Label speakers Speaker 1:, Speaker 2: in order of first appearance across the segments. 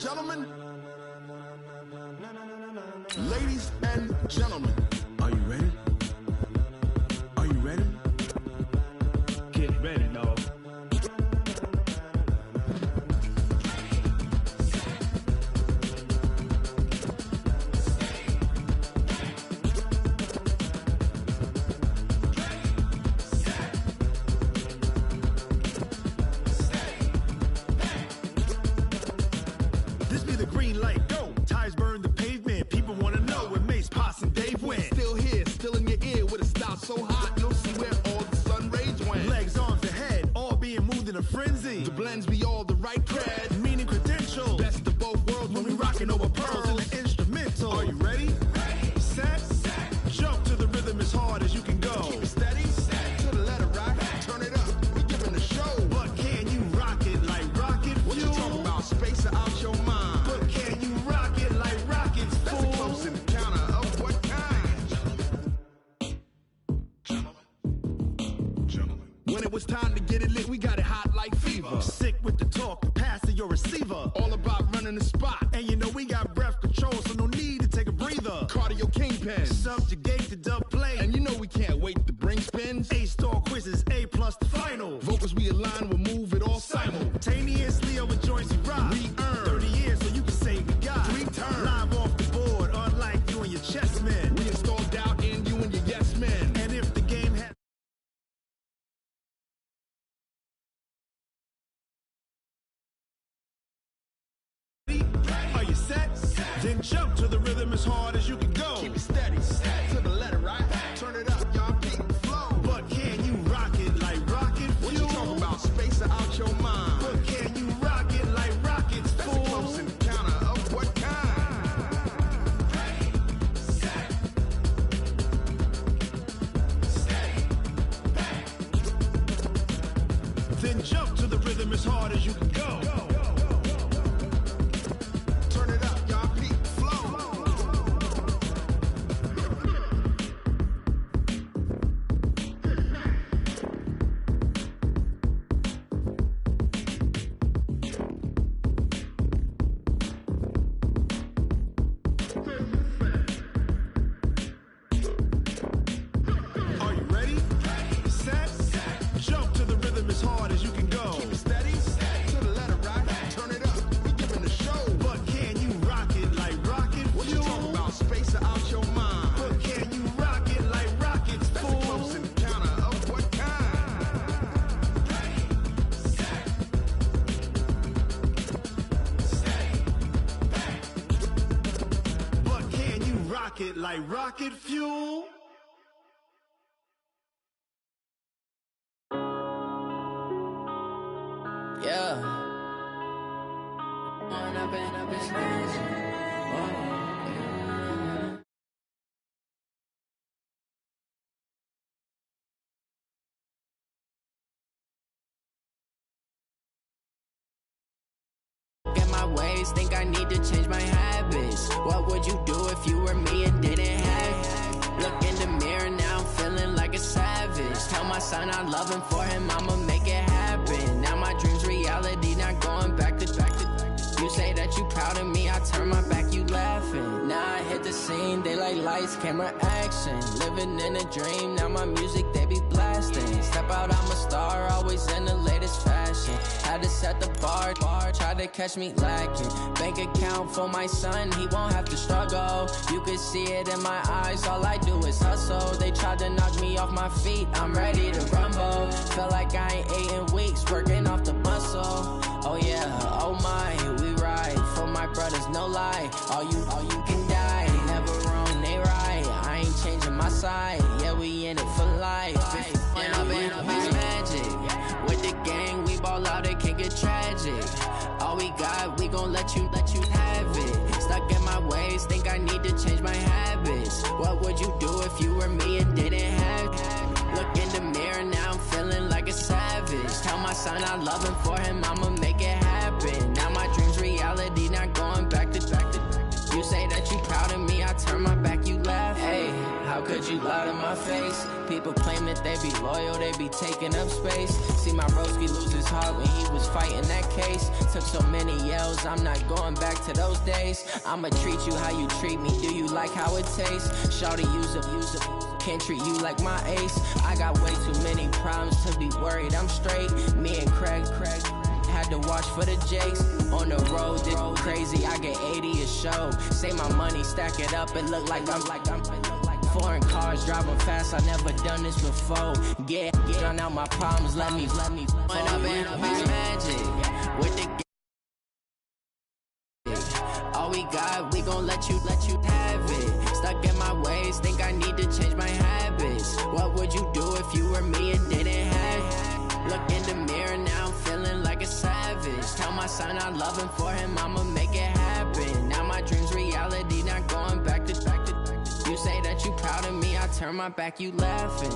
Speaker 1: gentlemen, ladies and gentlemen, are you ready? Are you ready?
Speaker 2: Get ready, dog.
Speaker 1: This be the green light, go. Tires burn the pavement. People want to know where Mace, Pops, and Dave went. Still here, still in your ear with a style so hot, you'll see where all the sun rays went. Legs, arms, and head, all being moved in a frenzy. The blends be all the right cred, meaning credentials. Best of both worlds when we rockin' over pearls in the instrumental. Are you ready? Set, jump to the rhythm as hard as you can go. Keep it steady, to the letter rock, turn it up, we giving a show. But can you rock it like rocket fuel? What you talking about, space or out your mind? But can you rock it like rockets, fool? That's a close encounter of what kind? Gentlemen. When it was time to get it lit, we got it hot like fever. Sick with the talk, passing your receiver. All about running the spot. And you know we got breath control, so no need to take a breather. Cardio kingpin, subjugate the dub play. And you know we can't wait to bring spins. A-star quizzes, A+ the final. Vocals we align, we'll move it all simultaneously over joints we rock. We earn 30 years, so you can say we got 3 turns. Live off the board, unlike you and your chess men. We install doubt in you and your yes men. And if the game has are you set? Then jump to the rhythm as hard as you can go. Keep it steady, to the letter, right? Turn it up, y'all beat the flow. But can you rock it like rocket fuel? What you talking about, space or out your mind? But can you rock it like rockets, fool? That's a close encounter of what kind? Then jump to the rhythm as hard as you can go. Turn it up, y'all beat the flow. Are you ready? Set, jump to the rhythm as hard as you can go. Keep it steady, to the letter rock, turn it up, we giving a show. But can you rock it like rocket fuel? What you talking about, space or out your mind? But can you rock it like rockets, fool? That's a close encounter of what kind? But can you rock it like rocket fuel?
Speaker 3: Yeah. On up and up and smash. Get my ways, think I need to change my habits. What would you do if you were me and didn't have it? Look in the mirror now, I'm feeling like a savage. Tell my son I love him, for him I'ma make it happen. Now my dream's reality, not going back to. You say that you proud of me, I turn my back, you laughing. Now I hit the scene, they like lights, camera, action. Living in a dream, now my music they be blasting. Step out, I'm a star, always in the latest fashion. Had to set the bar, try to catch me lacking. Bank account for my son, he won't have to struggle. You can see it in my eyes, all I do is hustle. They tried to knock me off my feet, I'm ready to rumble. Feel like I ain't ate in weeks, working off the muscle. Oh yeah, oh my, we ride for my brothers, no lie. All you can die, never wrong, they right. I ain't changing my side, yeah, we in it for life. And up is magic. With the gang, we ball out, it can get tragic. All we got, we gon' let you have it. Stuck in my ways, think I need to change my habits. What would you do if you were me and didn't have it? Look in the mirror now, I'm feeling like a savage. Tell my son I love him, for him I'ma make it happen. Now my dream's reality, not going back to. You say that you proud of me, I turn my back, you laugh. Hey, I How could you lie to my face? People claim that they be loyal, they be taking up space. See my broski lose his heart when he was fighting that case. Took so many yells, I'm not going back to those days. I'ma treat you how you treat me, do you like how it tastes? Shawty, use up, can't treat you like my ace. I got way too many problems to be worried, I'm straight. Me and Craig had to watch for the Jakes. On the road, this crazy, I get 80 a show. Say my money, stack it up, and look like I'm foreign cars, driving fast, I never done this before. Get drown out my problems, let me point up and be magic. With the all we got, we gon' let you have it. Stuck in my ways, think I need to change my habits. What would you do if you were me and didn't have it? Look in the mirror, now I'm feeling like a savage. Tell my son I love him, for him I'ma make it happen. Now my dream's reality, not going back to. You say that you proud of me, I turn my back, you laughing.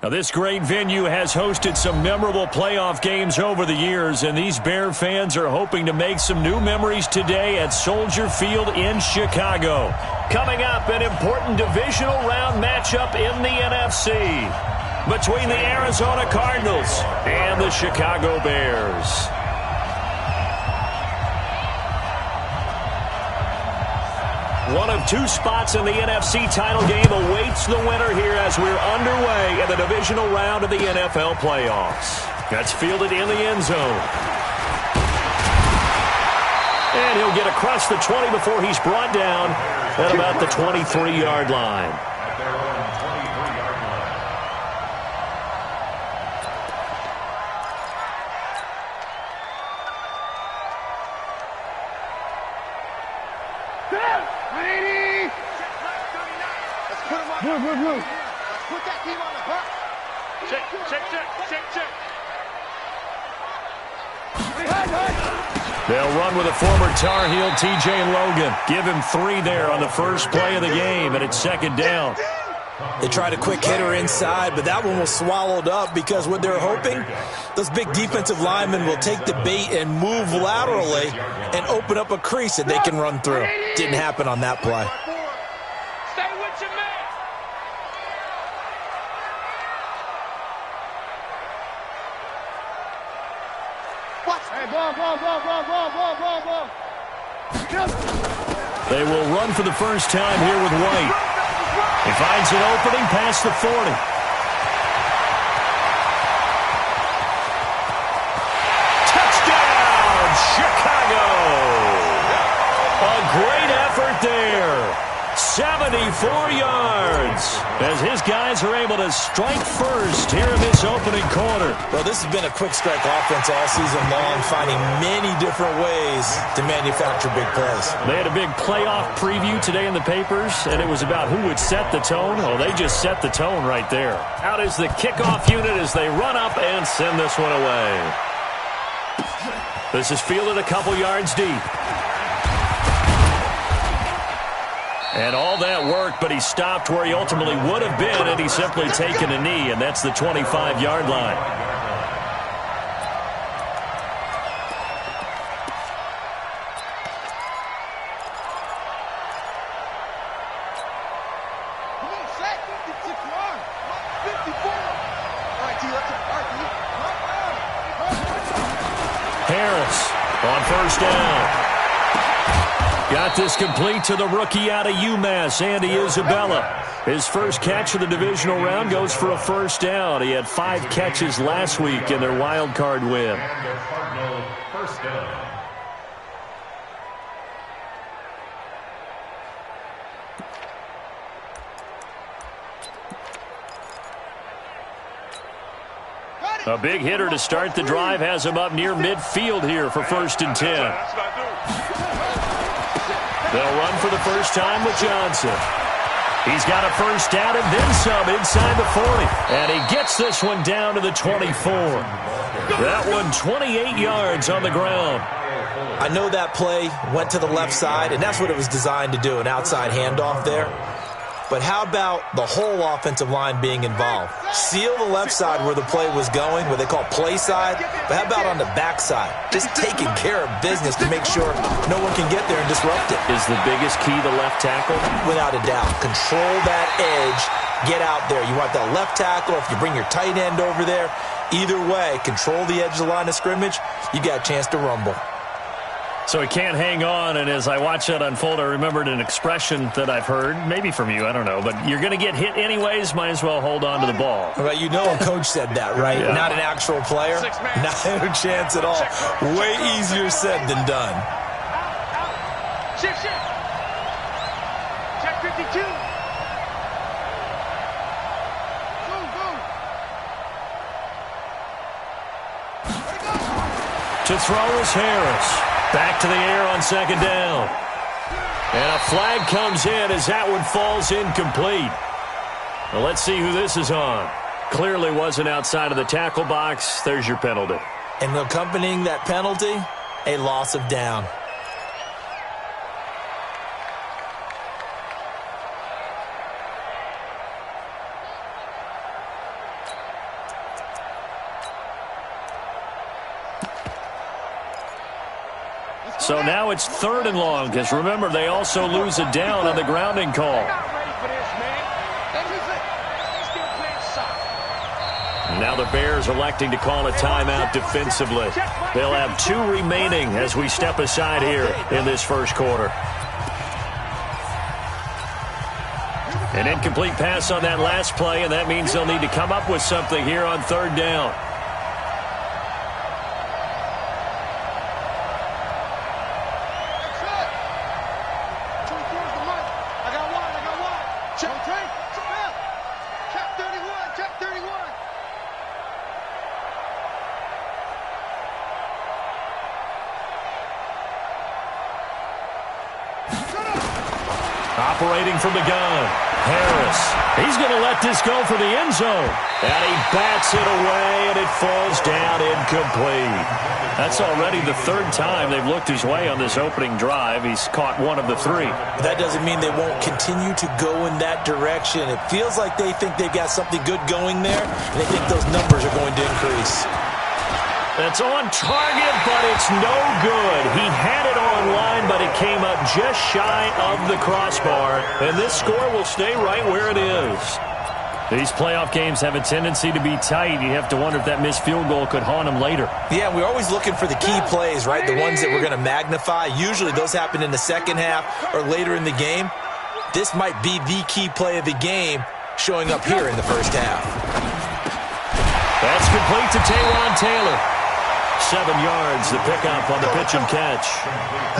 Speaker 4: Now, this great venue has hosted some memorable playoff games over the years, and these Bear fans are hoping to make some new memories today at Soldier Field in Chicago. Coming up, an important divisional round matchup in the NFC between the Arizona Cardinals and the Chicago Bears. One of two spots in the NFC title game awaits the winner here as we're underway in the divisional round of the NFL playoffs. That's fielded in the end zone. And he'll get across the 20 before he's brought down at about the 23-yard line.
Speaker 5: Let's put that team on the clock. Check.
Speaker 4: They'll run with a former Tar Heel, TJ Logan. Give him 3 there on the first play of the game, and it's second down.
Speaker 6: They tried a quick hitter inside, but that one was swallowed up because what they're hoping, those big defensive linemen will take the bait and move laterally and open up a crease that they can run through. Didn't happen on that play.
Speaker 5: Stay with your man. Hey, ball.
Speaker 4: They will run for the first time here with White. He finds an opening past the 40. Touchdown, Chicago! A great effort there. 74 yards as his guys are able to strike first here in this opening quarter.
Speaker 6: Well, this has been a quick strike offense all season long, finding many different ways to manufacture big plays.
Speaker 4: They had a big playoff preview today in the papers, and it was about who would set the tone. Oh, they just set the tone right there. Out is the kickoff unit as they run up and send this one away. This is fielded a couple yards deep. And all that work, but he stopped where he ultimately would have been had he simply taken a knee, and that's the 25-yard line.
Speaker 5: Come on, Shaq. 56 yards. 54. All right, T, let's go.
Speaker 4: Harris on first down. Got this complete to the rookie out of UMass, Andy Isabella. His first catch of the divisional round goes for a first down. He had 5 catches last week in their wild card win.
Speaker 7: First down.
Speaker 4: A big hitter to start the drive has him up near midfield here for 1st and 10. They'll run for the first time with Johnson. He's got a first down and then some inside the 40. And he gets this one down to the 24. That one 28 yards on the ground.
Speaker 6: I know that play went to the left side, and that's what it was designed to do, an outside handoff there. but how about the whole offensive line being involved? Seal the left side where the play was going, what they call play side, but how about on the back side? Just taking care of business to make sure no one can get there and disrupt it.
Speaker 4: Is the biggest key the left tackle?
Speaker 6: Without a doubt. Control that edge. Get out there. You want that left tackle. If you bring your tight end over there, either way, control the edge of the line of scrimmage, you got a chance to rumble.
Speaker 4: So he can't hang on, and as I watch that unfold, I remembered an expression that I've heard, maybe from you, I don't know, but you're going to get hit anyways, might as well hold on to the ball.
Speaker 6: Well, you know a coach said that, right?
Speaker 4: Yeah.
Speaker 6: Not an actual player. Not a chance at all. Way easier said than done.
Speaker 5: Shift. Check 52. Go.
Speaker 4: To throw is Harris. Back to the air on second down. And a flag comes in as that one falls incomplete. Well, let's see who this is on. Clearly wasn't outside of the tackle box. There's your penalty.
Speaker 6: And accompanying that penalty, a loss of down.
Speaker 4: So now it's 3rd and long, because remember, they also lose a down on the grounding call. Now the Bears electing to call a timeout defensively. They'll have 2 remaining as we step aside here in this first quarter. An incomplete pass on that last play, and that means they'll need to come up with something here on 3rd down. Operating from the gun, Harris. He's going to let this go for the end zone. And he bats it away, and it falls down incomplete. That's already the 3rd time they've looked his way on this opening drive. He's caught 1 of the 3.
Speaker 6: That doesn't mean they won't continue to go in that direction. It feels like they think they've got something good going there, and they think those numbers are going to increase.
Speaker 4: That's on target, but it's no good. He had it on line, but it came up just shy of the crossbar. And this score will stay right where it is. These playoff games have a tendency to be tight. You have to wonder if that missed field goal could haunt them later.
Speaker 6: Yeah, we're always looking for the key plays, right? The ones that we're going to magnify. Usually those happen in the second half or later in the game. This might be the key play of the game showing up here in the first half.
Speaker 4: That's complete to Taywan Taylor. 7 yards, the pickup on the pitch and catch.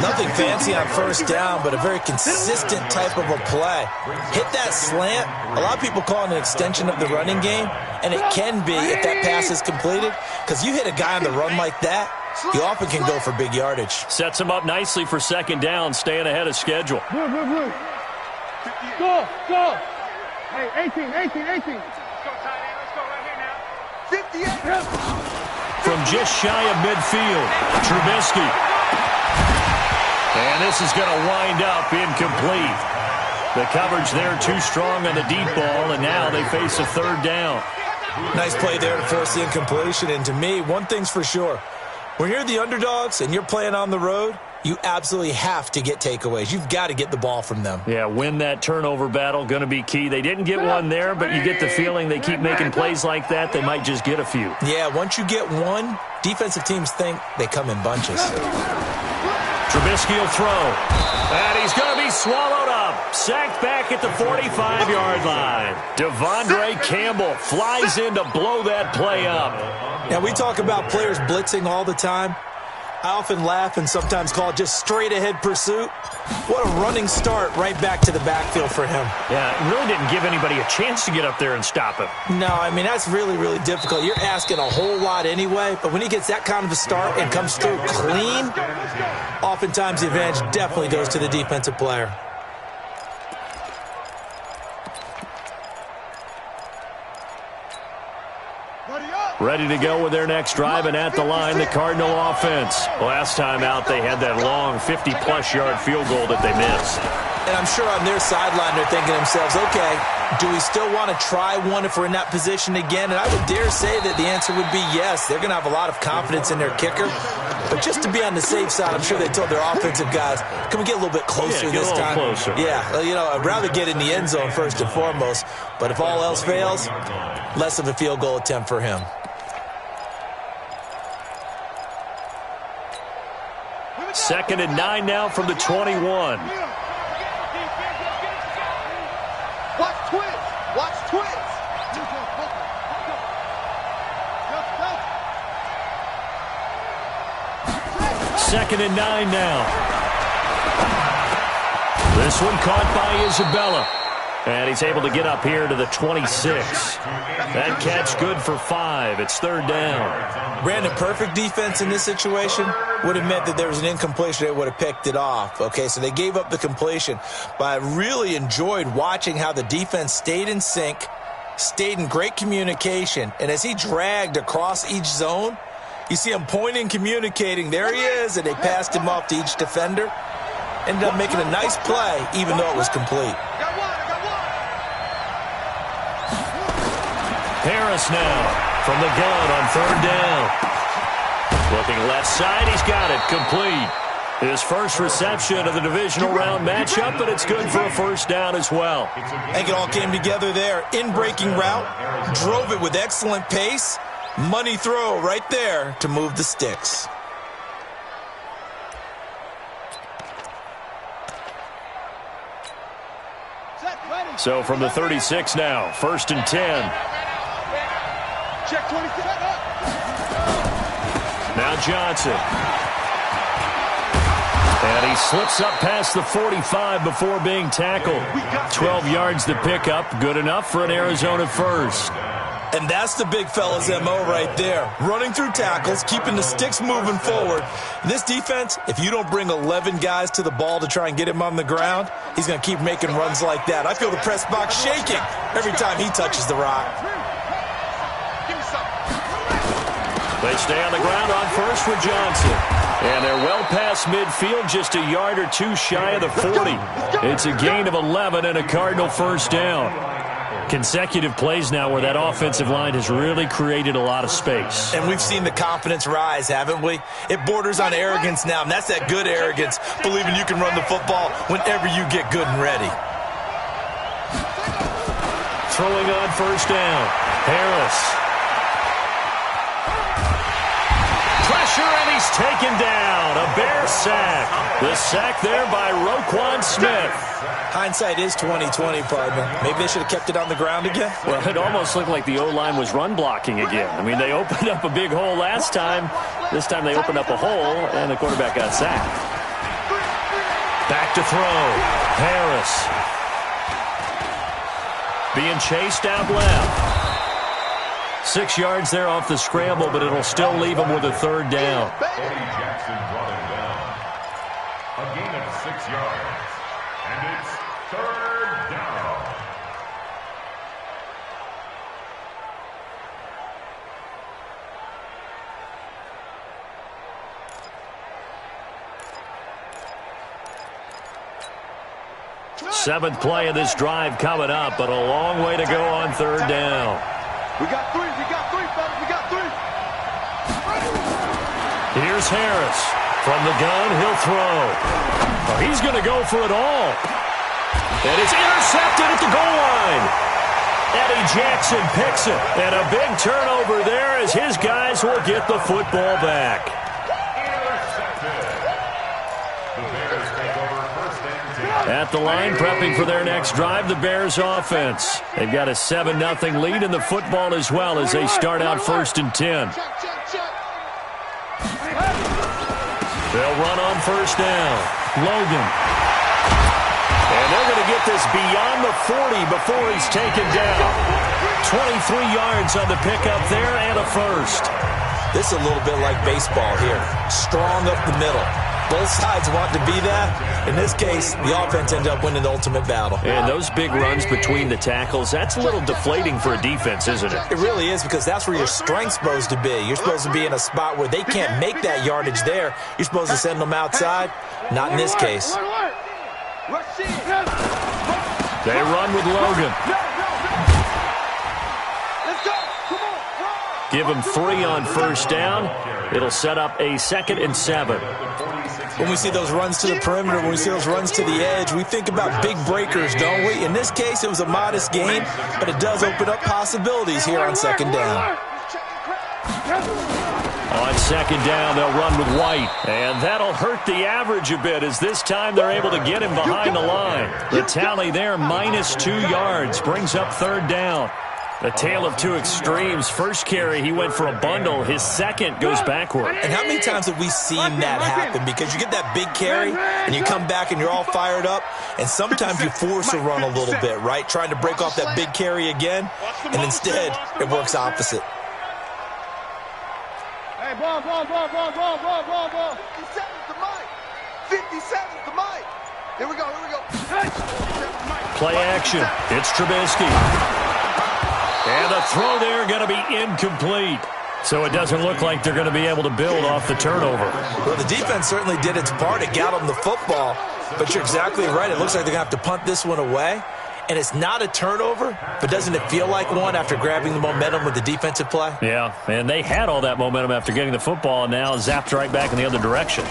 Speaker 6: Nothing fancy on first down, but a very consistent type of a play. Hit that slant. A lot of people call it an extension of the running game, and it can be if that pass is completed, because you hit a guy on the run like that, you often can go for big yardage.
Speaker 4: Sets him up nicely for second down, staying ahead of schedule.
Speaker 5: Good. Go. Hey, 18. Let's go, tight end. Let's go right here now. 58.
Speaker 4: From just shy of midfield, Trubisky. And this is going to wind up incomplete. The coverage there too strong on the deep ball, and now they face a 3rd down.
Speaker 6: Nice play there to force the incompletion. And to me, one thing's for sure. When you're the underdogs and you're playing on the road, you absolutely have to get takeaways. You've got to get the ball from them.
Speaker 4: Yeah, win that turnover battle, going to be key. They didn't get one there, but you get the feeling they keep making plays like that, they might just get a few.
Speaker 6: Yeah, once you get one, defensive teams think they come in bunches.
Speaker 4: Trubisky will throw. And he's going to be swallowed up. Sacked back at the 45-yard line. Devondre Campbell flies in to blow that play up.
Speaker 6: Now, we talk about players blitzing all the time. I often laugh and sometimes call it just straight-ahead pursuit. What a running start right back to the backfield for him.
Speaker 4: Yeah, it really didn't give anybody a chance to get up there and stop him.
Speaker 6: No, I mean, that's really, really difficult. You're asking a whole lot anyway, but when he gets that kind of a start and comes through clean, oftentimes the advantage definitely goes to the defensive player.
Speaker 4: Ready to go with their next drive, and at the line, the Cardinal offense. Last time out, they had that long 50-plus yard field goal that they missed.
Speaker 6: And I'm sure on their sideline they're thinking to themselves, okay, do we still want to try one if we're in that position again? And I would dare say that the answer would be yes. They're going to have a lot of confidence in their kicker. But just to be on the safe side, I'm sure they told their offensive guys, can we get a little bit closer this time?
Speaker 4: Closer.
Speaker 6: Yeah, well, I'd rather get in the end zone first and foremost. But if all else fails, less of a field goal attempt for him.
Speaker 4: Second and 9 now from the 21.
Speaker 5: Watch twins. Watch twins.
Speaker 4: Second and 9 now. This one caught by Isabella. And he's able to get up here to the 26. That catch good for 5. It's third down.
Speaker 6: Brandon, perfect defense in this situation would have meant that there was an incompletion. They would have picked it off. Okay, so they gave up the completion. But I really enjoyed watching how the defense stayed in sync, stayed in great communication. And as he dragged across each zone, you see him pointing, communicating. There he is, and they passed him off to each defender. Ended up making a nice play, even though it was complete.
Speaker 4: Harris now from the gun on third down. Looking left side, he's got it, complete. His first reception of the divisional round matchup, but it's good for a first down as well.
Speaker 6: I think it all came together there. In-breaking route, drove it with excellent pace. Money throw right there to move the sticks.
Speaker 4: So from the 36 now, first and 10.
Speaker 5: Check 26.
Speaker 4: Now Johnson. And he slips up past the 45 before being tackled. 12 yards to pick up. Good enough for an Arizona first.
Speaker 6: And that's the big fella's MO right there. Running through tackles, keeping the sticks moving forward. This defense, if you don't bring 11 guys to the ball to try and get him on the ground, he's going to keep making runs like that. I feel the press box shaking every time he touches the rock.
Speaker 4: They stay on the ground on first with Johnson. And they're well past midfield, just a yard or two shy of the 40. It's a gain of 11 and a Cardinal first down. Consecutive plays now where that offensive line has really created a lot of space.
Speaker 6: And we've seen the confidence rise, haven't we? It borders on arrogance now, and that's that good arrogance, believing you can run the football whenever you get good and ready.
Speaker 4: Throwing on first down, Harris. Pressure, and he's taken down. A Bear sack. The sack there by Roquan Smith.
Speaker 6: Hindsight is 20/20, partner. Maybe they should have kept it on the ground again.
Speaker 4: Well, it almost looked like the O-line was run blocking again. I mean, they opened up a big hole last time. This time they opened up a hole, and the quarterback got sacked. Back to throw. Harris. Being chased out left. 6 yards there off the scramble, but it'll still leave him with a third down.
Speaker 7: Jackson brought him down. A gain of 6 yards. And it's third down.
Speaker 4: Seventh play of this drive coming up, but a long way to go on third down.
Speaker 5: We got three, fellas, we got three.
Speaker 4: Here's Harris. From the gun, he'll throw. Oh, he's going to go for it all. And it's intercepted at the goal line. Eddie Jackson picks it. And a big turnover there as his guys will get the football back. At the line, prepping for their next drive, the Bears offense. They've got a 7-0 lead in the football as well as they start out first and 10. They'll run on first down. Logan. And they're going to get this beyond the 40 before he's taken down. 23 yards on the pickup there and a first.
Speaker 6: This is a little bit like baseball here. Strong up the middle. Both sides want to be that. In this case, the offense ended up winning the ultimate battle.
Speaker 4: And those big runs between the tackles, that's a little deflating for a defense, isn't it?
Speaker 6: It really is, because that's where your strength's supposed to be. You're supposed to be in a spot where they can't make that yardage there. You're supposed to send them outside. Not in this case.
Speaker 5: Rush in.
Speaker 4: They run with Logan.
Speaker 5: Let's go. Come on. Run.
Speaker 4: Give him 3 on first down. It'll set up a 2nd and 7.
Speaker 6: When we see those runs to the perimeter, when we see those runs to the edge, we think about big breakers, don't we? In this case, it was a modest gain, but it does open up possibilities here on 2nd down.
Speaker 4: On 2nd down, they'll run with White. And that'll hurt the average a bit, as this time they're able to get him behind the line. The tally there, -2 yards, brings up 3rd down. A tale of two extremes. First carry, he went for a bundle. His second goes backward.
Speaker 6: And how many times have we seen that happen? Because you get that big carry, and you come back and you're all fired up, and sometimes you force a run a little bit, right? Trying to break off that big carry again, and instead it works opposite.
Speaker 5: Hey, ball. 57's the mic. 57's the mic. Here we go.
Speaker 4: Play action. It's Trubisky. And the throw there going to be incomplete. So it doesn't look like they're going to be able to build off the turnover.
Speaker 6: Well, the defense certainly did its part. It got them the football. But you're exactly right. It looks like they're going to have to punt this one away. And it's not a turnover, but doesn't it feel like one after grabbing the momentum with the defensive play?
Speaker 4: Yeah, and they had all that momentum after getting the football, and now zapped right back in the other direction.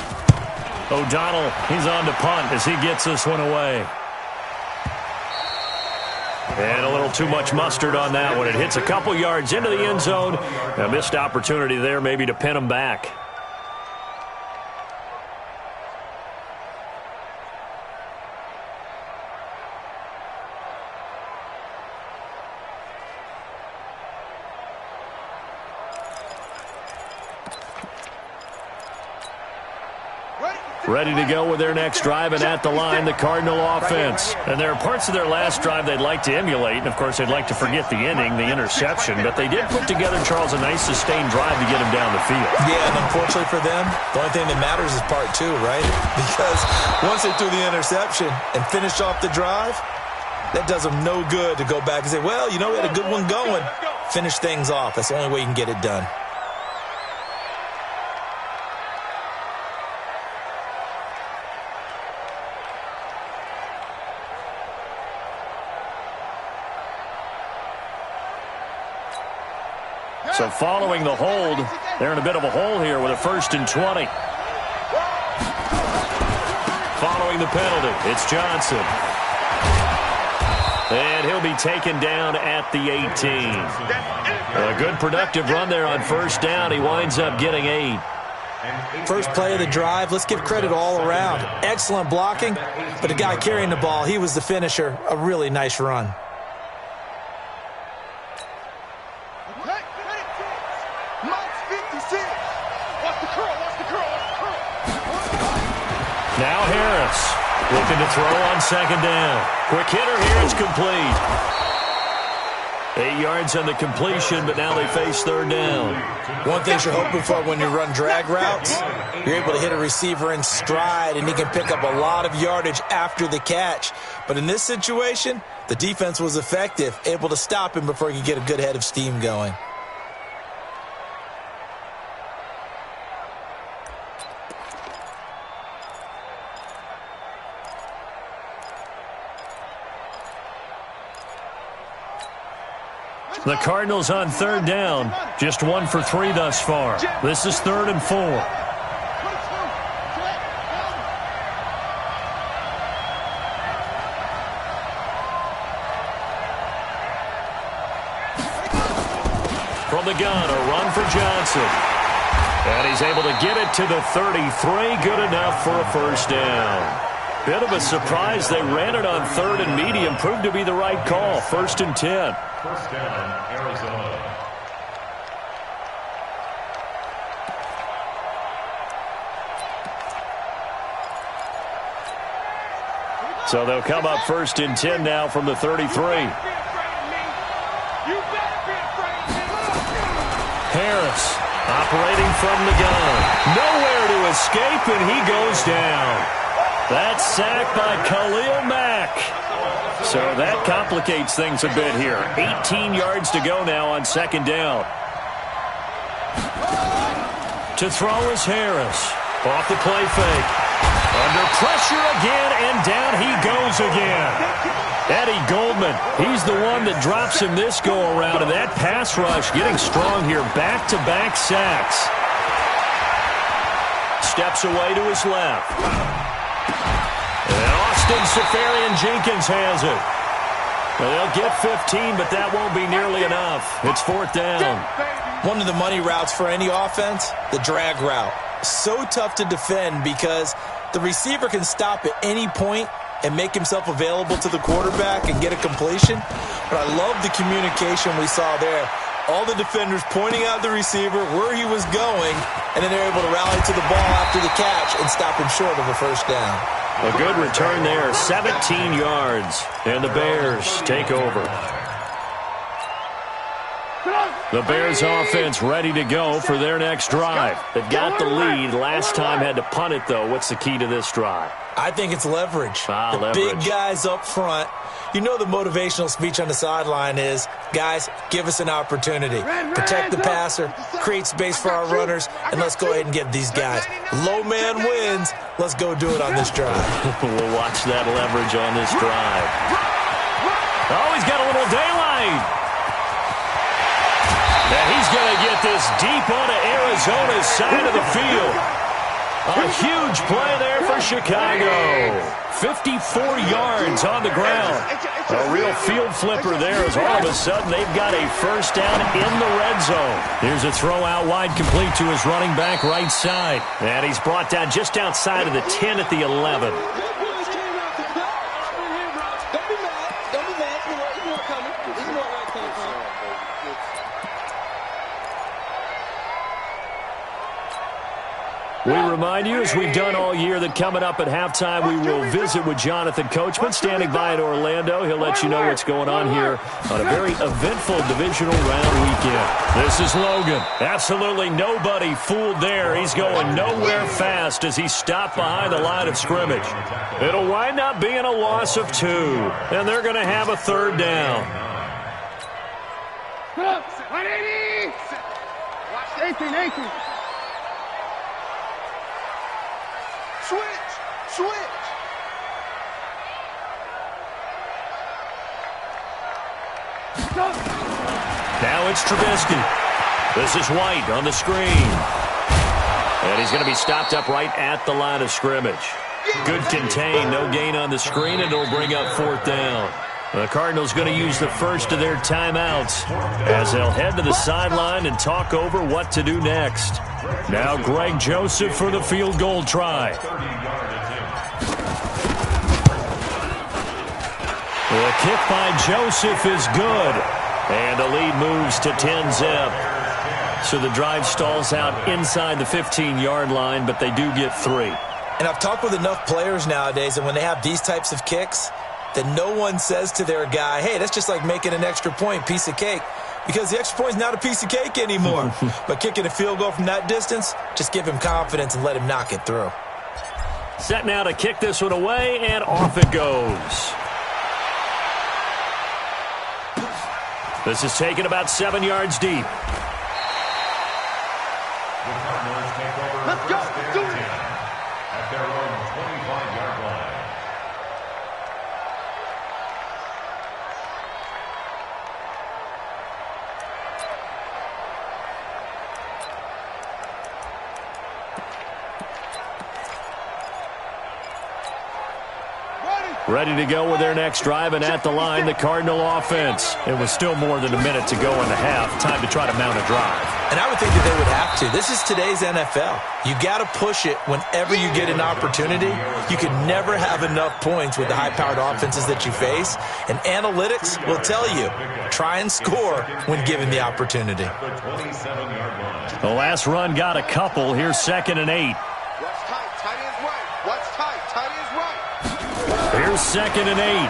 Speaker 4: O'Donnell, he's on to punt as he gets this one away. And a little too much mustard on that one. It hits a couple yards into the end zone. A missed opportunity there maybe to pin him back. Ready to go with their next drive, and at the line, the Cardinal offense. And there are parts of their last drive they'd like to emulate, and of course they'd like to forget the ending, the interception, but they did put together, Charles, a nice sustained drive to get him down the field.
Speaker 6: Yeah, and unfortunately for them, the only thing that matters is part 2, right? Because once they threw the interception and finished off the drive, that does them no good to go back and say, well, you know, we had a good one going. Finish things off. That's the only way you can get it done.
Speaker 4: So following the hold, they're in a bit of a hole here with a 1st and 20. Following the penalty, it's Johnson. And he'll be taken down at the 18. A good productive run there on 1st down. He winds up getting 8.
Speaker 6: First play of the drive, let's give credit all around. Excellent blocking, but the guy carrying the ball, he was the finisher. A really nice run.
Speaker 4: Now Harris looking to throw on 2nd down. Quick hitter here, it's complete. 8 yards on the completion, but now they face 3rd down.
Speaker 6: One thing you're hoping for when you run drag routes, you're able to hit a receiver in stride, and he can pick up a lot of yardage after the catch. But in this situation, the defense was effective, able to stop him before he could get a good head of steam going.
Speaker 4: The Cardinals on 3rd down, just 1 for 3 thus far. This is 3rd and 4. From the gun, a run for Johnson. And he's able to get it to the 33, good enough for a 1st down. Bit of a surprise. They ran it on 3rd and medium. Proved to be the right call. 1st and 10.
Speaker 7: 1st down, Arizona.
Speaker 4: So they'll come up 1st and 10 now from the 33. Harris operating from the gun. Nowhere to escape, and he goes down. That's sacked by Khalil Mack. So that complicates things a bit here. 18 yards to go now on 2nd down. To throw is Harris. Off the play fake. Under pressure again, and down he goes again. Eddie Goldman, he's the one that drops him this go-around, and that pass rush getting strong here. Back-to-back sacks. Steps away to his left. And Austin Seferian-Jenkins has it. Well, they'll get 15, but that won't be nearly enough. It's 4th down.
Speaker 6: One of the money routes for any offense, the drag route. So tough to defend because the receiver can stop at any point and make himself available to the quarterback and get a completion. But I love the communication we saw there. All the defenders pointing out the receiver, where he was going, and then they're able to rally to the ball after the catch and stop him short of a first down.
Speaker 4: A good return there, 17 yards, and the Bears take over. The Bears offense ready to go for their next drive. They've got the lead. Last time had to punt it, though. What's the key to this drive?
Speaker 6: I think it's leverage. The big guys up front. You know the motivational speech on the sideline is, guys, give us an opportunity. Protect the passer, create space for our runners, and let's go ahead and get these guys. Low man wins. Let's go do it on this drive.
Speaker 4: We'll watch that leverage on this drive. Oh, he's got a little daylight. And he's going to get this deep onto Arizona's side of the field. A huge play there for Chicago. 54 yards on the ground. A real field flipper there as all of a sudden they've got a first down in the red zone. Here's a throw out wide complete to his running back right side. And he's brought down just outside of the 10 at the 11. We remind you, as we've done all year, that coming up at halftime, we will visit with Jonathan Coachman, standing by in Orlando. He'll let you know what's going on here on a very eventful divisional round weekend. This is Logan. Absolutely nobody fooled there. He's going nowhere fast as he stopped behind the line of scrimmage. It'll wind up being a loss of 2, and they're going to have a 3rd down.
Speaker 5: 18. Switch.
Speaker 4: Now it's Trubisky. This is White on the screen. And he's going to be stopped up right at the line of scrimmage. Good contain, no gain on the screen, and it'll bring up 4th down. The Cardinals going to use the first of their timeouts as they'll head to the sideline and talk over what to do next. Now Greg Joseph for the field goal try. The kick by Joseph is good. And the lead moves to 10-zip. So the drive stalls out inside the 15-yard line, but they do get 3.
Speaker 6: And I've talked with enough players nowadays that when they have these types of kicks, that no one says to their guy, hey, that's just like making an extra point, piece of cake. Because the extra point is not a piece of cake anymore. But kicking a field goal from that distance, just give him confidence and let him knock it through.
Speaker 4: Set now to kick this one away, and off it goes. This is taken about 7 yards deep.
Speaker 5: Let's go. Do it.
Speaker 7: At their own 25-yard line.
Speaker 4: Ready to go with their next drive, and at the line, the Cardinal offense. It was still more than a minute to go in the half. Time to try to mount a drive.
Speaker 6: And I would think that they would have to. This is today's NFL. You got to push it whenever you get an opportunity. You can never have enough points with the high-powered offenses that you face. And analytics will tell you, try and score when given the opportunity.
Speaker 4: The last run got a couple. Here's 2nd and 8.
Speaker 5: Watch tight. Tight end's right. Watch tight. Tight end's right.
Speaker 4: Here's 2nd and 8.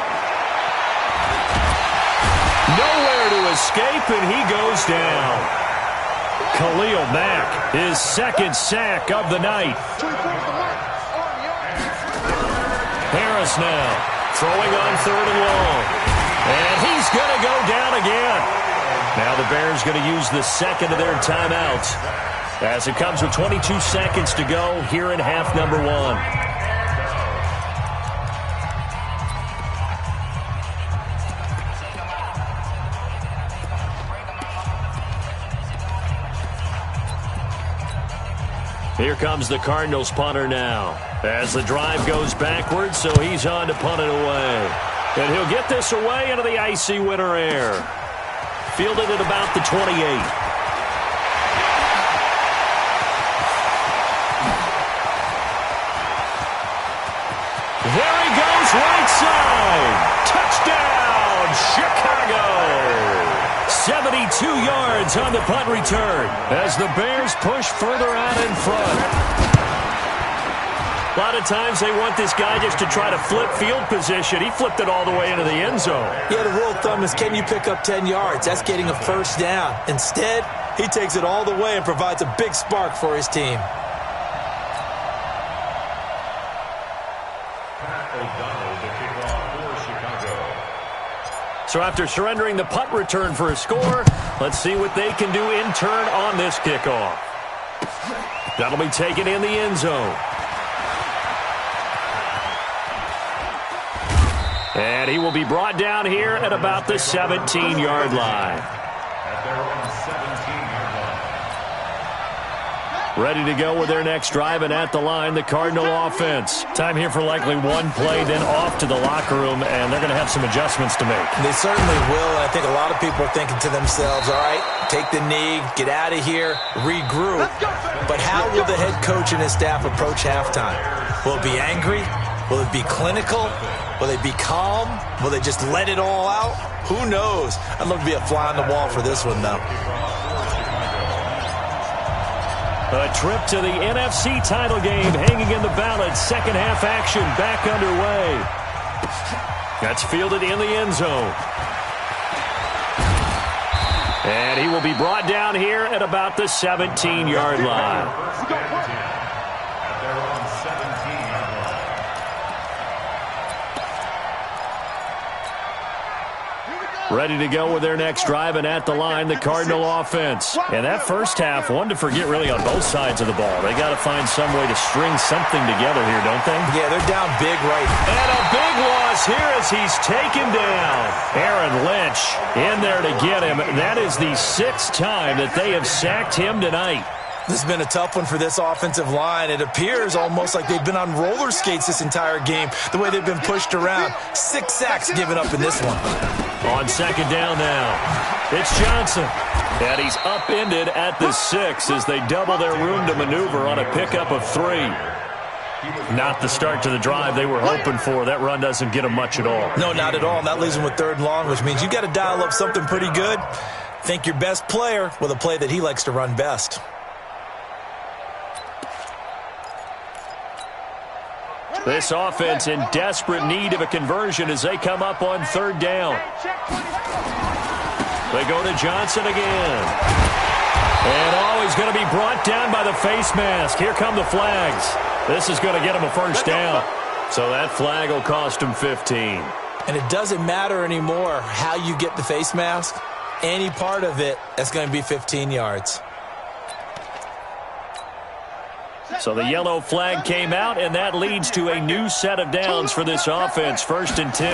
Speaker 4: Nowhere to escape, and he goes down. Khalil Mack, his 2nd sack of the night. Harris now, throwing on 3rd and long. And he's going to go down again. Now the Bears going to use the 2nd of their timeouts as it comes with 22 seconds to go here in half number 1. Here comes the Cardinals punter now. As the drive goes backwards, so he's on to punt it away. And he'll get this away into the icy winter air. Fielded at about the 28. There he goes, right side. Touchdown, Chicago. 72 yards on the punt return as the Bears push further out in front. A lot of times they want this guy just to try to flip field position. He flipped it all the way into the end zone.
Speaker 6: Yeah, the rule of thumb is, can you pick up 10 yards? That's getting a first down. Instead, he takes it all the way and provides a big spark for his team.
Speaker 4: So after surrendering the punt return for a score, let's see what they can do in turn on this kickoff. That'll be taken in the end zone. And he will be brought down here at about the 17-yard line.
Speaker 7: At their own 17-yard line.
Speaker 4: Ready to go with their next drive, and at the line, the Cardinal offense. Time here for likely one play, then off to the locker room, and they're going to have some adjustments to make.
Speaker 6: They certainly will, and I think a lot of people are thinking to themselves, all right, take the knee, get out of here, regroup. But how will the head coach and his staff approach halftime? Will it be angry? Will it be clinical? Will they be calm? Will they just let it all out? Who knows? I'd love to be a fly on the wall for this one, though.
Speaker 4: A trip to the NFC title game hanging in the balance. Second half action back underway. That's fielded in the end zone. And he will be brought down here at about the 17-yard line.
Speaker 7: At their own 17-yard line.
Speaker 4: Ready to go with their next drive, and at the line, the Cardinal offense. And that first half, one to forget really on both sides of the ball. They got to find some way to string something together here, don't they?
Speaker 6: Yeah, they're down big right.
Speaker 4: And a big loss here as he's taken down. Aaron Lynch in there to get him. That is the 6th time that they have sacked him tonight.
Speaker 6: This has been a tough one for this offensive line. It appears almost like they've been on roller skates this entire game, the way they've been pushed around. 6 sacks given up in this one.
Speaker 4: On second down now, it's Johnson. And he's upended at the 6 as they double their room to maneuver on a pickup of 3. Not the start to the drive they were hoping for. That run doesn't get them much at all.
Speaker 6: No, not at all. And that leaves them with 3rd and long, which means you got to dial up something pretty good. Think your best player with a play that he likes to run best.
Speaker 4: This offense in desperate need of a conversion as they come up on 3rd down. They go to Johnson again. And he's going to be brought down by the face mask. Here come the flags. This is going to get him a first down. So that flag will cost him 15.
Speaker 6: And it doesn't matter anymore how you get the face mask. Any part of it, that's going to be 15 yards.
Speaker 4: So the yellow flag came out, and that leads to a new set of downs for this offense. 1st and 10.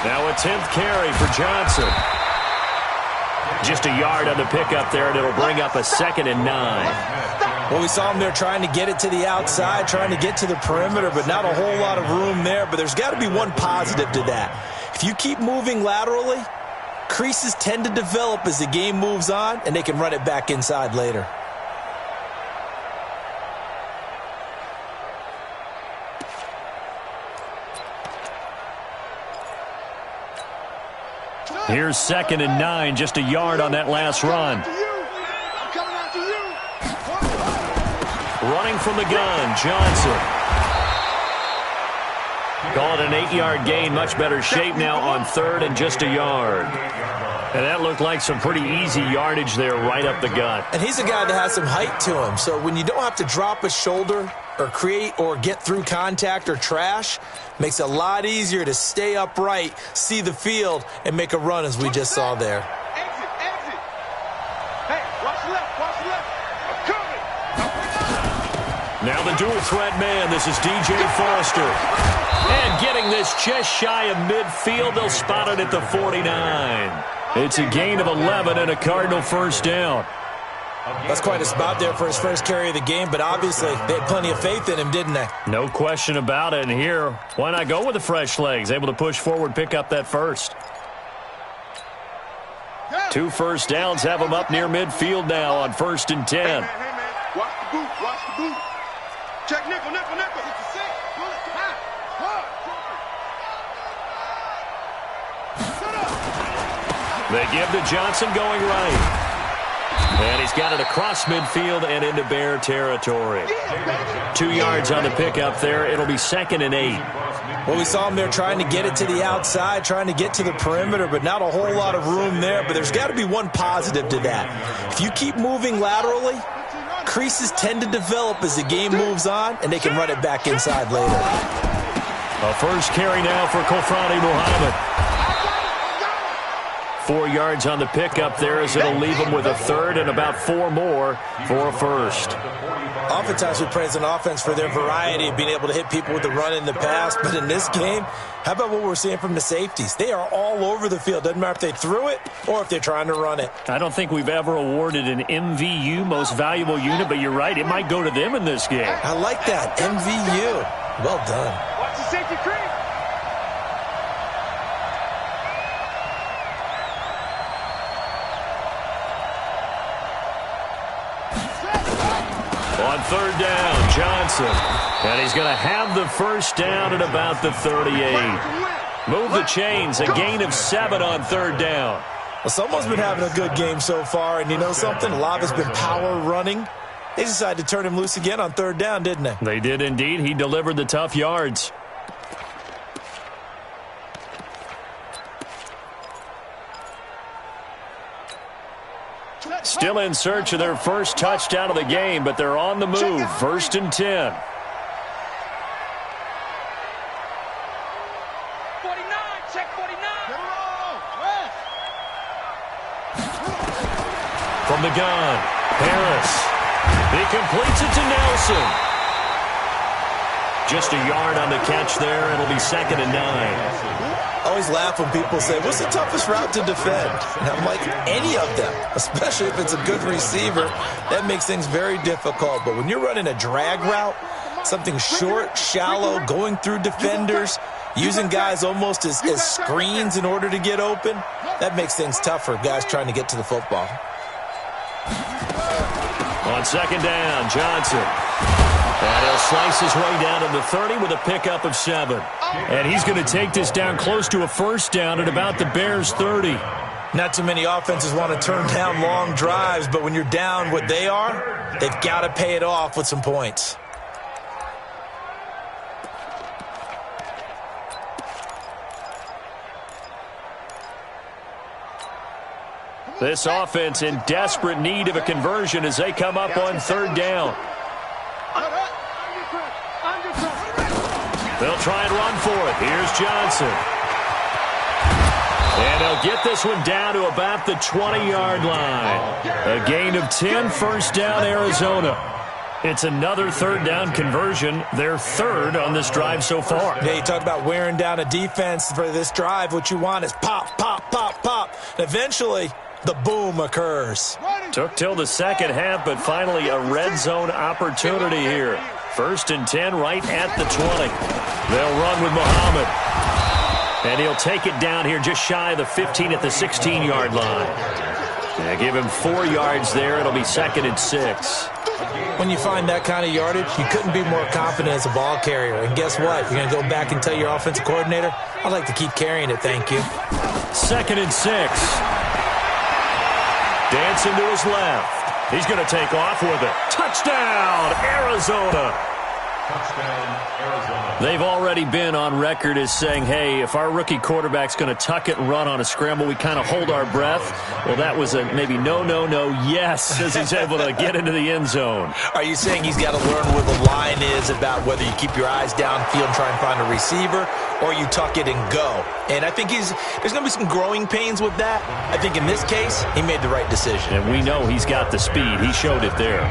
Speaker 4: Now a 10th carry for Johnson. Just a yard on the pickup there, and it'll bring up a 2nd and 9.
Speaker 6: Well, we saw him there trying to get it to the outside, trying to get to the perimeter, but not a whole lot of room there. But there's got to be one positive to that. If you keep moving laterally, creases tend to develop as the game moves on, and they can run it back inside later.
Speaker 4: Here's 2nd and 9, just a yard on that last run. Running from the gun, Johnson. Call it an 8-yard gain, much better shape now on 3rd and just a yard. And that looked like some pretty easy yardage there right up the gut.
Speaker 6: And he's a guy that has some height to him, so when you don't have to drop a shoulder or create or get through contact or trash, makes it a lot easier to stay upright, see the field, and make a run as we just saw there.
Speaker 5: Exit, exit. Hey, watch left, I'm coming.
Speaker 4: Now the dual threat man, this is DJ Foster. And getting this just shy of midfield, they'll spot it at the 49. It's a gain of 11 and a Cardinal first down.
Speaker 6: That's quite a spot there for his first carry of the game, but obviously they had plenty of faith in him, didn't they?
Speaker 4: No question about it. And here, why not go with the fresh legs? Able to push forward, pick up that first. 2 first downs have him up near midfield now on 1st and 10.
Speaker 5: Hey, man. Watch the boot. Watch the boot. Check nickel.
Speaker 4: They give to Johnson going right. And he's got it across midfield and into Bear territory. 2 yards on the pickup there. It'll be 2nd and 8.
Speaker 6: Well, we saw him there trying to get it to the outside, trying to get to the perimeter, but not a whole lot of room there. But there's got to be one positive to that. If you keep moving laterally, creases tend to develop as the game moves on, and they can run it back inside later.
Speaker 4: A first carry now for Kofrani Muhammad. 4 yards on the pickup there as it'll leave him with a 3rd and about 4 more for a first.
Speaker 6: Oftentimes we praise an offense for their variety of being able to hit people with the run in the pass, but in this game, how about what we're seeing from the safeties? They are all over the field. Doesn't matter if they threw it or if they're trying to run it.
Speaker 4: I don't think we've ever awarded an MVU, most valuable unit, but you're right, it might go to them in this game.
Speaker 6: I like that, MVU. Well done.
Speaker 5: Watch the safety creep.
Speaker 4: On 3rd down, Johnson. And he's going to have the first down at about the 38. Move the chains, a gain of 7 on 3rd down.
Speaker 6: Well, someone's been having a good game so far, and you know something? A lot has been power running. They decided to turn him loose again on 3rd down, didn't they?
Speaker 4: They did indeed. He delivered the tough yards. Still in search of their first touchdown of the game, but they're on the move. 1st and 10.
Speaker 5: 49, check 49.
Speaker 4: From the gun, Harris. He completes it to Nelson. Just a yard on the catch there. It'll be 2nd and 9.
Speaker 6: I always laugh when people say, what's the toughest route to defend? And I'm like, any of them, especially if it's a good receiver. That makes things very difficult. But when you're running a drag route, something short, shallow, going through defenders, using guys almost as screens in order to get open, that makes things tough for guys trying to get to the football.
Speaker 4: On 2nd down, Johnson. And he'll slice his way down to the 30 with a pickup of 7. And he's going to take this down close to a first down at about the Bears' 30.
Speaker 6: Not too many offenses want to turn down long drives, but when you're down what they are, they've got to pay it off with some points.
Speaker 4: This offense in desperate need of a conversion as they come up on 3rd down. They'll try and run for it. Here's Johnson. And they'll get this one down to about the 20-yard line. A gain of 10, 1st down, Arizona. It's another 3rd down conversion, their 3rd on this drive so far.
Speaker 6: Yeah, you talk about wearing down a defense for this drive. What you want is pop, pop, pop, pop. Eventually, the boom occurs.
Speaker 4: Took till the 2nd half, but finally a red zone opportunity here. 1st and 10 right at the 20. They'll run with Muhammad. And he'll take it down here just shy of the 15 at the 16-yard line. They give him 4 yards there. It'll be 2nd and 6.
Speaker 6: When you find that kind of yardage, you couldn't be more confident as a ball carrier. And guess what? You're going to go back and tell your offensive coordinator, I'd like to keep carrying it, thank you.
Speaker 4: 2nd and 6. Dancing to his left. He's going to take off with it. Touchdown, Arizona.
Speaker 7: Touchdown, Arizona.
Speaker 4: They've already been on record as saying, hey, if our rookie quarterback's going to tuck it and run on a scramble, we kind of hold our breath. Well, that was a maybe no, yes, as he's able to get into the end zone.
Speaker 6: Are you saying he's got to learn where the line is about whether you keep your eyes downfield and try and find a receiver, or you tuck it and go? And I think there's going to be some growing pains with that. I think in this case, he made the right decision.
Speaker 4: And we know he's got the speed. He showed it there.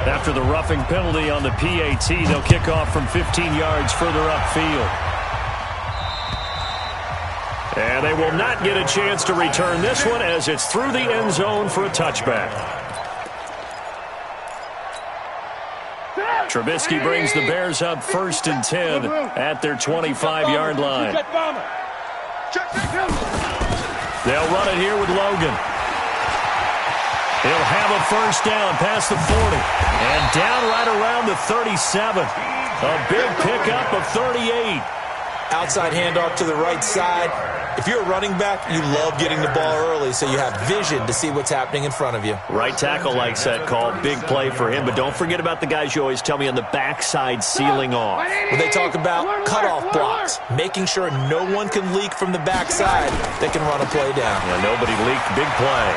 Speaker 4: After the roughing penalty on the PAT, they'll kick off from 15 yards further upfield. And they will not get a chance to return this one as it's through the end zone for a touchback. Trubisky brings the Bears up 1st and 10 at their 25-yard line. They'll run it here with Logan. He'll have a first down past the 40 and down right around the 37. A big pickup of 38.
Speaker 6: Outside handoff to the right side. If you're a running back, you love getting the ball early so you have vision to see what's happening in front of you.
Speaker 4: Right tackle likes that call. Big play for him. But don't forget about the guys you always tell me on the backside sealing off.
Speaker 6: When they talk about cutoff blocks, making sure no one can leak from the backside that can run a play down.
Speaker 4: Yeah, nobody leaked. Big play.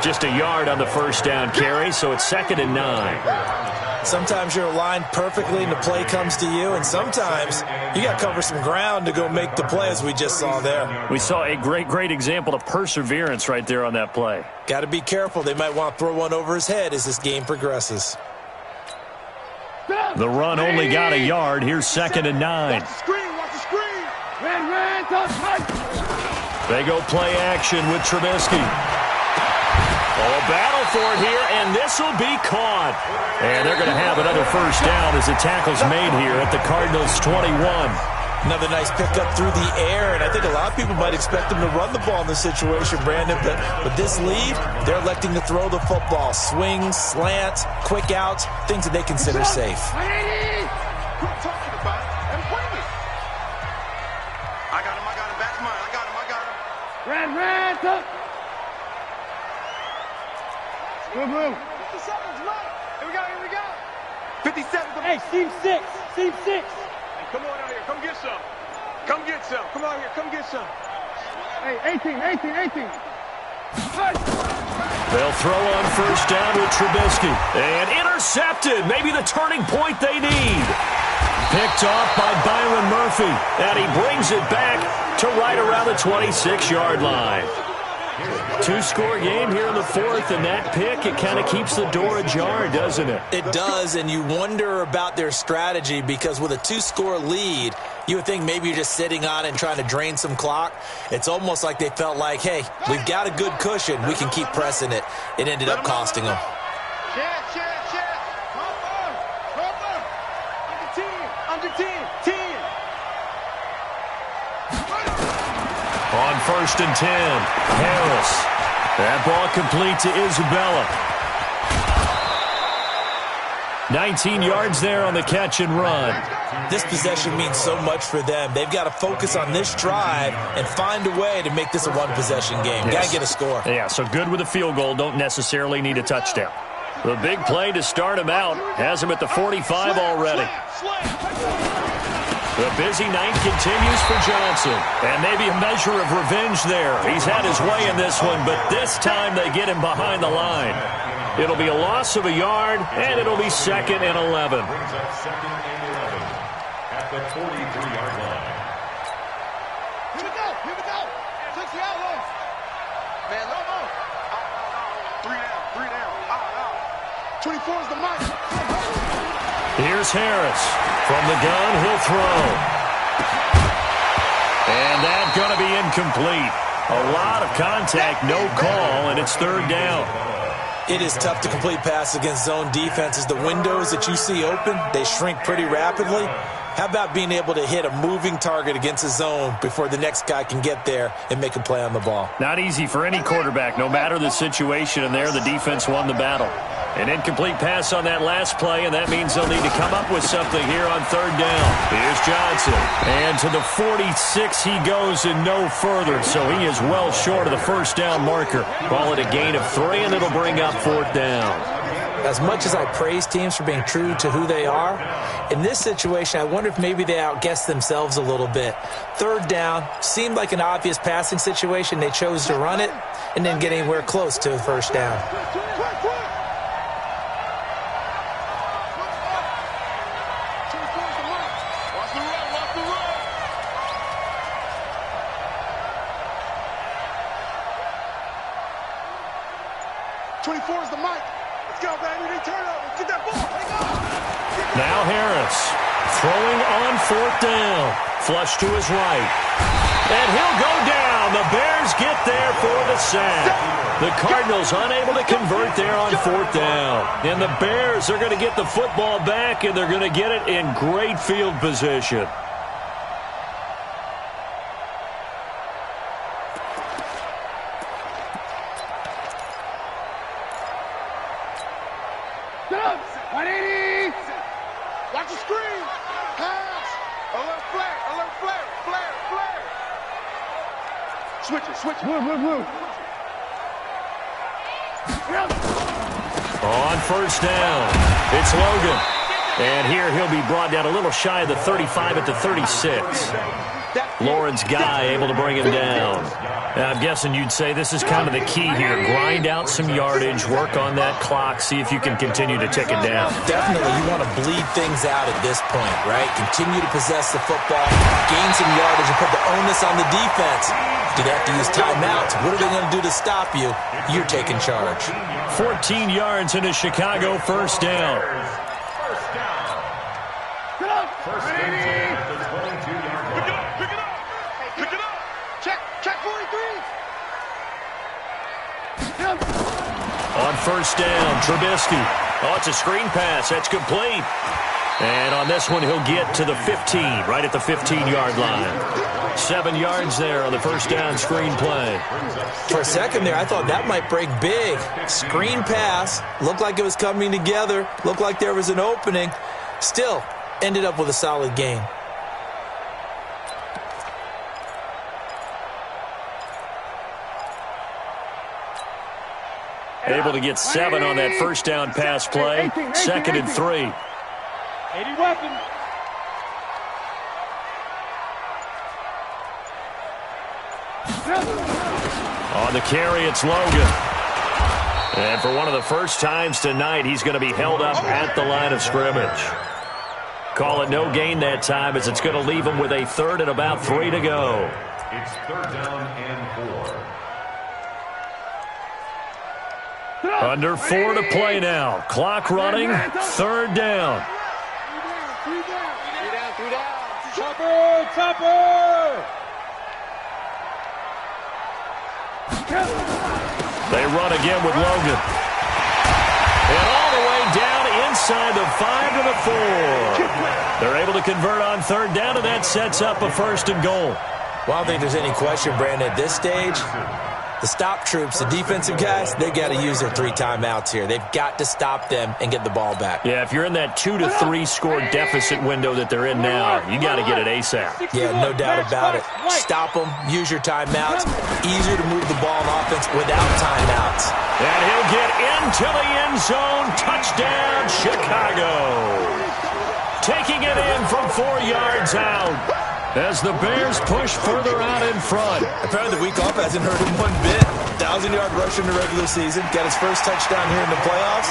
Speaker 4: Just a yard on the first down carry, so it's 2nd and 9.
Speaker 6: Sometimes you're aligned perfectly and the play comes to you, and sometimes you got to cover some ground to go make the play, as we just saw there.
Speaker 4: We saw a great example of perseverance right there on that play.
Speaker 6: Got to be careful. They might want to throw one over his head as this game progresses.
Speaker 4: The run only got a yard. Here's 2nd and 9.
Speaker 5: Watch the screen.
Speaker 4: They go play action with Trubisky. Oh, battle for it here, and this will be caught. And they're going to have another first down as the tackle's made here at the Cardinals' 21.
Speaker 6: Another nice pickup through the air, and I think a lot of people might expect them to run the ball in this situation, Brandon. But with this lead, they're electing to throw the football. Swings, slants, quick outs, things that they consider safe.
Speaker 5: I got him. Back to mine. I got him. Red, up. Blue. 57's left. Here we go. 57's the... Hey, Team 6. Hey, come on out here. Come get some. Come out here. Come get some. Hey, 18.
Speaker 4: They'll throw on first down with Trubisky. And intercepted. Maybe the turning point they need. Picked off by Byron Murphy. And he brings it back to right around the 26-yard line. 2-score game here in the 4th, and that pick, it kind of keeps the door ajar, doesn't it?
Speaker 6: It does, and you wonder about their strategy because with a 2-score lead, you would think maybe you're just sitting on it and trying to drain some clock. It's almost like they felt like, hey, we've got a good cushion. We can keep pressing it. It ended up costing them.
Speaker 4: On 1st and 10, Harris. That ball complete to Isabella. 19 yards there on the catch and run.
Speaker 6: This possession means so much for them. They've got to focus on this drive and find a way to make this a one-possession game.
Speaker 4: Yes.
Speaker 6: Got to get a score.
Speaker 4: Yeah, so good with a field goal. Don't necessarily need a touchdown. The big play to start him out has him at the 45 already. The busy night continues for Johnson. And maybe a measure of revenge there. He's had his way in this one, but this time they get him behind the line. It'll be a loss of a yard, and it'll be 2nd and 11.
Speaker 7: Brings up 2nd and 11 at the 43-yard line.
Speaker 5: Here we go. 60 out low. Man, low. 3 down. 24 is the mark.
Speaker 4: Here's Harris. From the gun, he'll throw. And that's going to be incomplete. A lot of contact, no call, and it's 3rd down.
Speaker 6: It is tough to complete pass against zone defenses. The windows that you see open, they shrink pretty rapidly. How about being able to hit a moving target against a zone before the next guy can get there and make a play on the ball?
Speaker 4: Not easy for any quarterback, no matter the situation, and there the defense won the battle. An incomplete pass on that last play, and that means they'll need to come up with something here on 3rd down. Here's Johnson. And to the 46 he goes and no further, so he is well short of the first down marker. Call it a gain of 3, and it'll bring up 4th down.
Speaker 6: As much as I praise teams for being true to who they are, in this situation, I wonder if maybe they outguessed themselves a little bit. 3rd down seemed like an obvious passing situation. They chose to run it and didn't get anywhere close to a first down.
Speaker 4: Now Harris throwing on 4th down. Flush to his right. And he'll go down. The Bears get there for the sack. The Cardinals unable to convert there on 4th down. And the Bears are going to get the football back, and they're going to get it in great field position.
Speaker 5: Switch. Move.
Speaker 4: On 1st down, it's Logan. And here he'll be brought down a little shy of the 35 at the 36. Lawrence Guy able to bring him down. Now, I'm guessing you'd say this is kind of the key here. Grind out some yardage, work on that clock, see if you can continue to tick it down.
Speaker 6: Definitely, you want to bleed things out at this point, right? Continue to possess the football, gain some yardage, and put the onus on the defense. Do they have to use timeouts? What are they going to do to stop you? You're taking charge.
Speaker 4: 14 yards into Chicago, 1st down.
Speaker 7: First and 10 at the 22-yard line.
Speaker 5: Pick it up. Check 43.
Speaker 4: On 1st down, Trubisky. Oh, it's a screen pass. That's complete. And on this one, he'll get to the 15, right at the 15-yard line. 7 yards there on the 1st down screen play.
Speaker 6: For a second there, I thought that might break big. Screen pass. Looked like it was coming together. Looked like there was an opening. Still, ended up with a solid gain.
Speaker 4: Able to get 7 on that 1st down pass play. 2nd and 3.
Speaker 5: 80 weapon.
Speaker 4: On the carry, it's Logan. And for one of the first times tonight, he's going to be held up at the line of scrimmage. Call it no gain that time, as it's going to leave him with a 3rd and about 3 to go.
Speaker 7: It's 3rd down and 4.
Speaker 4: Under 4 to play now. Clock running, 3rd down.
Speaker 5: 3 down. Chopper.
Speaker 4: They run again with Logan. And all the way down inside the 5 to the 4. They're able to convert on 3rd down, and that sets up a 1st and goal.
Speaker 6: Well, I don't think there's any question, Brandon, at this stage. The stop troops, the defensive guys, they got to use their 3 timeouts here. They've got to stop them and get the ball back.
Speaker 4: Yeah, if you're in that 2 to 3 score deficit window that they're in now, you got to get it ASAP.
Speaker 6: Yeah, no doubt about it. Stop them, use your timeouts. Easier to move the ball on offense without timeouts.
Speaker 4: And he'll get into the end zone. Touchdown, Chicago. Taking it in from 4 yards out, as the Bears push further out in front.
Speaker 6: Apparently the week off hasn't hurt him one bit. 1,000-yard rush in the regular season. Got his first touchdown here in the playoffs.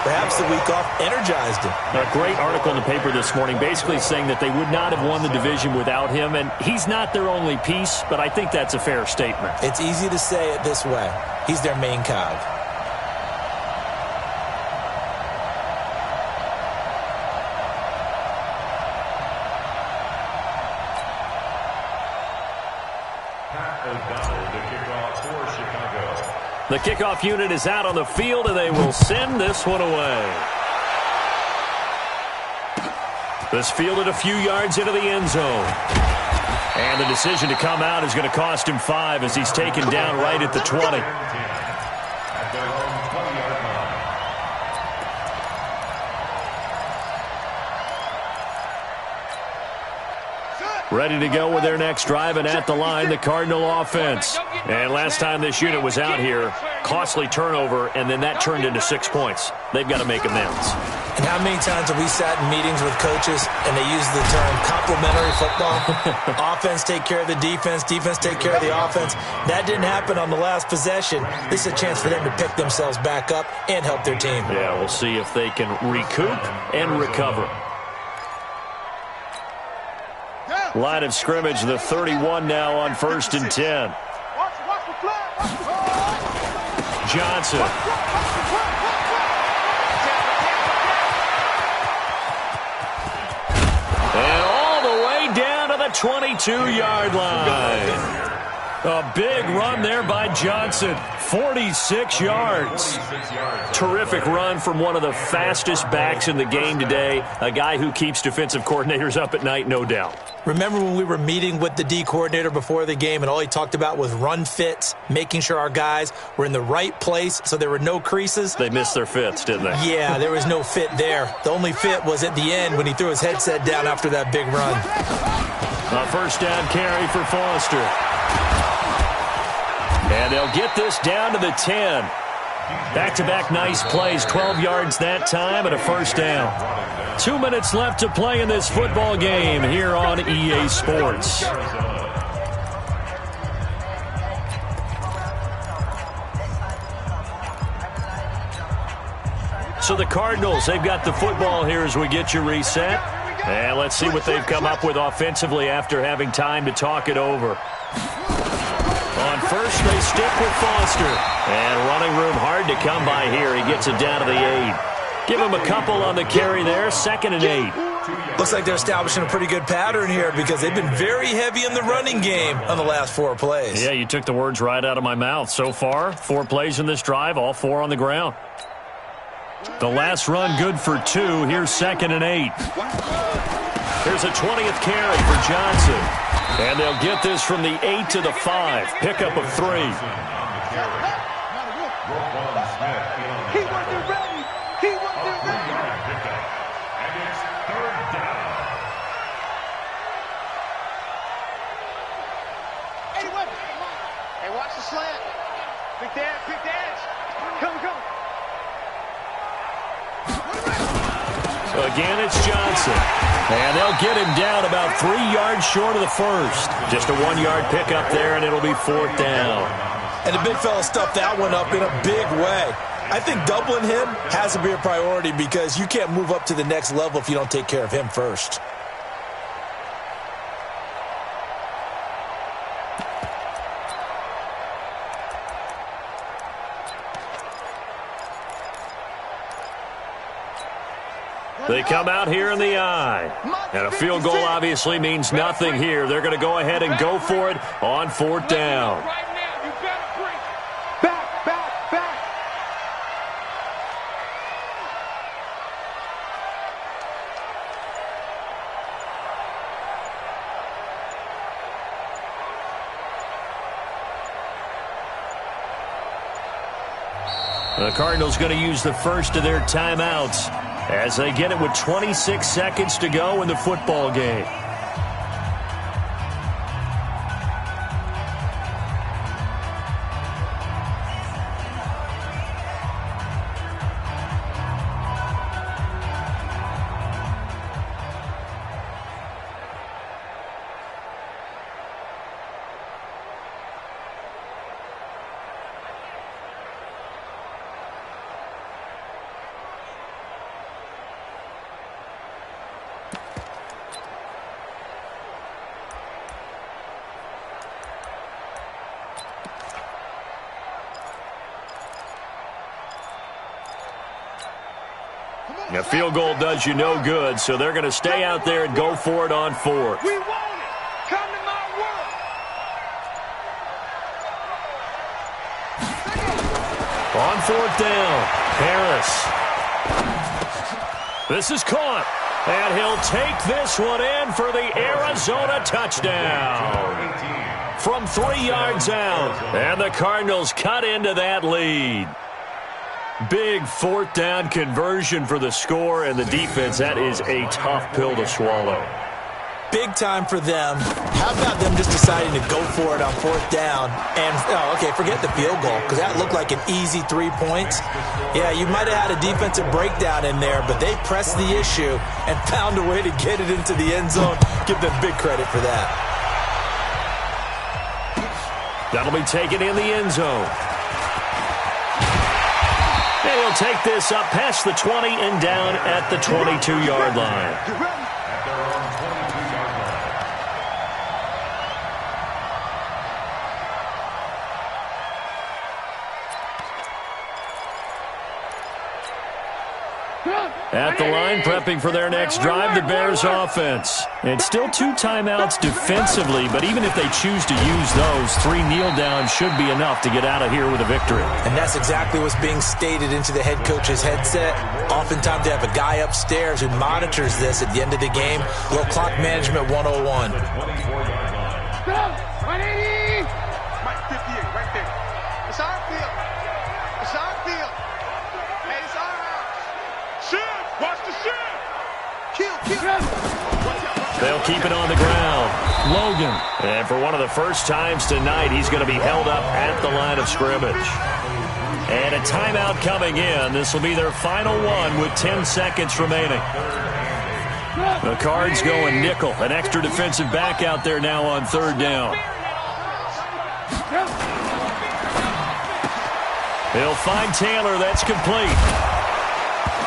Speaker 6: Perhaps the week off energized him.
Speaker 4: A great article in the paper this morning basically saying that they would not have won the division without him, and he's not their only piece, but I think that's a fair statement.
Speaker 6: It's easy to say it this way. He's their main cog.
Speaker 4: The kickoff unit is out on the field, and they will send this one away. This fielded a few yards into the end zone. And the decision to come out is going to cost him 5 as he's taken down right at the 20. Ready to go with their next drive, and at the line, the Cardinal offense. And last time this unit was out here, costly turnover, and then that turned into 6 points. They've got to make amends.
Speaker 6: And how many times have we sat in meetings with coaches and they use the term complementary football? Offense take care of the defense, defense take care of the offense. That didn't happen on the last possession. This is a chance for them to pick themselves back up and help their team.
Speaker 4: Yeah, we'll see if they can recoup and recover. Line of scrimmage, the 31 now on 1st and 10. Johnson. And all the way down to the 22-yard line. A big run there by Johnson. 46 yards. Terrific run from one of the fastest backs in the game today. A guy who keeps defensive coordinators up at night, no doubt.
Speaker 6: Remember when we were meeting with the D coordinator before the game and all he talked about was run fits, making sure our guys were in the right place so there were no creases?
Speaker 4: They missed their fits, didn't they?
Speaker 6: Yeah, there was no fit there. The only fit was at the end when he threw his headset down after that big run.
Speaker 4: A first down carry for Foster. And they'll get this down to the 10. Back-to-back nice plays, 12 yards that time and a first down. 2 minutes left to play in this football game here on EA Sports. So the Cardinals, they've got the football here as we get you reset. And let's see what they've come up with offensively after having time to talk it over. On first, they stick with Foster. And running room hard to come by here. He gets it down to the 8. Give him a couple on the carry there. 2nd and 8.
Speaker 6: Looks like they're establishing a pretty good pattern here because they've been very heavy in the running game on the last 4 plays.
Speaker 4: Yeah, you took the words right out of my mouth. So far, 4 plays in this drive, all 4 on the ground. The last run good for 2. Here's 2nd and 8. Here's a 20th carry for Johnson. And they'll get this from the 8 to the 5. Pickup of 3.
Speaker 5: He wasn't ready. He wasn't ready.
Speaker 7: And it's 3rd down.
Speaker 5: Hey, watch the slant. Big dance. Come.
Speaker 4: Again, it's Johnson. And they'll get him down about 3 yards short of the first. Just a 1-yard pickup there, and it'll be 4th down.
Speaker 6: And the big fella stuffed that one up in a big way. I think doubling him has to be a priority because you can't move up to the next level if you don't take care of him first.
Speaker 4: They come out here in the I. And a field goal obviously means nothing here. They're going to go ahead and go for it on 4th down.
Speaker 5: Back.
Speaker 4: The Cardinals going to use the first of their timeouts as they get it with 26 seconds to go in the football game. A field goal does you no good, so they're going to stay out there and go for it on 4th.
Speaker 5: We want it. Come to my world.
Speaker 4: On 4th down, Harris. This is caught, and he'll take this one in for the Arizona touchdown. From 3 yards out, and the Cardinals cut into that lead. Big 4th down conversion for the score, and the defense, that is a tough pill to swallow.
Speaker 6: Big time for them. How about them just deciding to go for it on 4th down? And, forget the field goal, because that looked like an easy 3 points. Yeah, you might have had a defensive breakdown in there, but they pressed the issue and found a way to get it into the end zone. Give them big credit for that.
Speaker 4: That'll be taken in the end zone. And he'll take this up past the 20 and down at the 22-yard line.
Speaker 7: At their own 22-yard line.
Speaker 4: At the line, prepping for their next drive, the Bears offense. And still 2 timeouts defensively, but even if they choose to use those, 3 kneel downs should be enough to get out of here with a victory.
Speaker 6: And that's exactly what's being stated into the head coach's headset. Oftentimes they have a guy upstairs who monitors this at the end of the game. A little clock management 101.
Speaker 5: 180! Mike 58, right there. It's our field. It's our field. Hey, it's our house. Shift! Watch the shift! Kill!
Speaker 4: They'll keep it on the ground. Logan. And for one of the first times tonight, he's going to be held up at the line of scrimmage. And a timeout coming in. This will be their final one with 10 seconds remaining. The Cards going nickel. An extra defensive back out there now on 3rd down. He'll find Taylor. That's complete.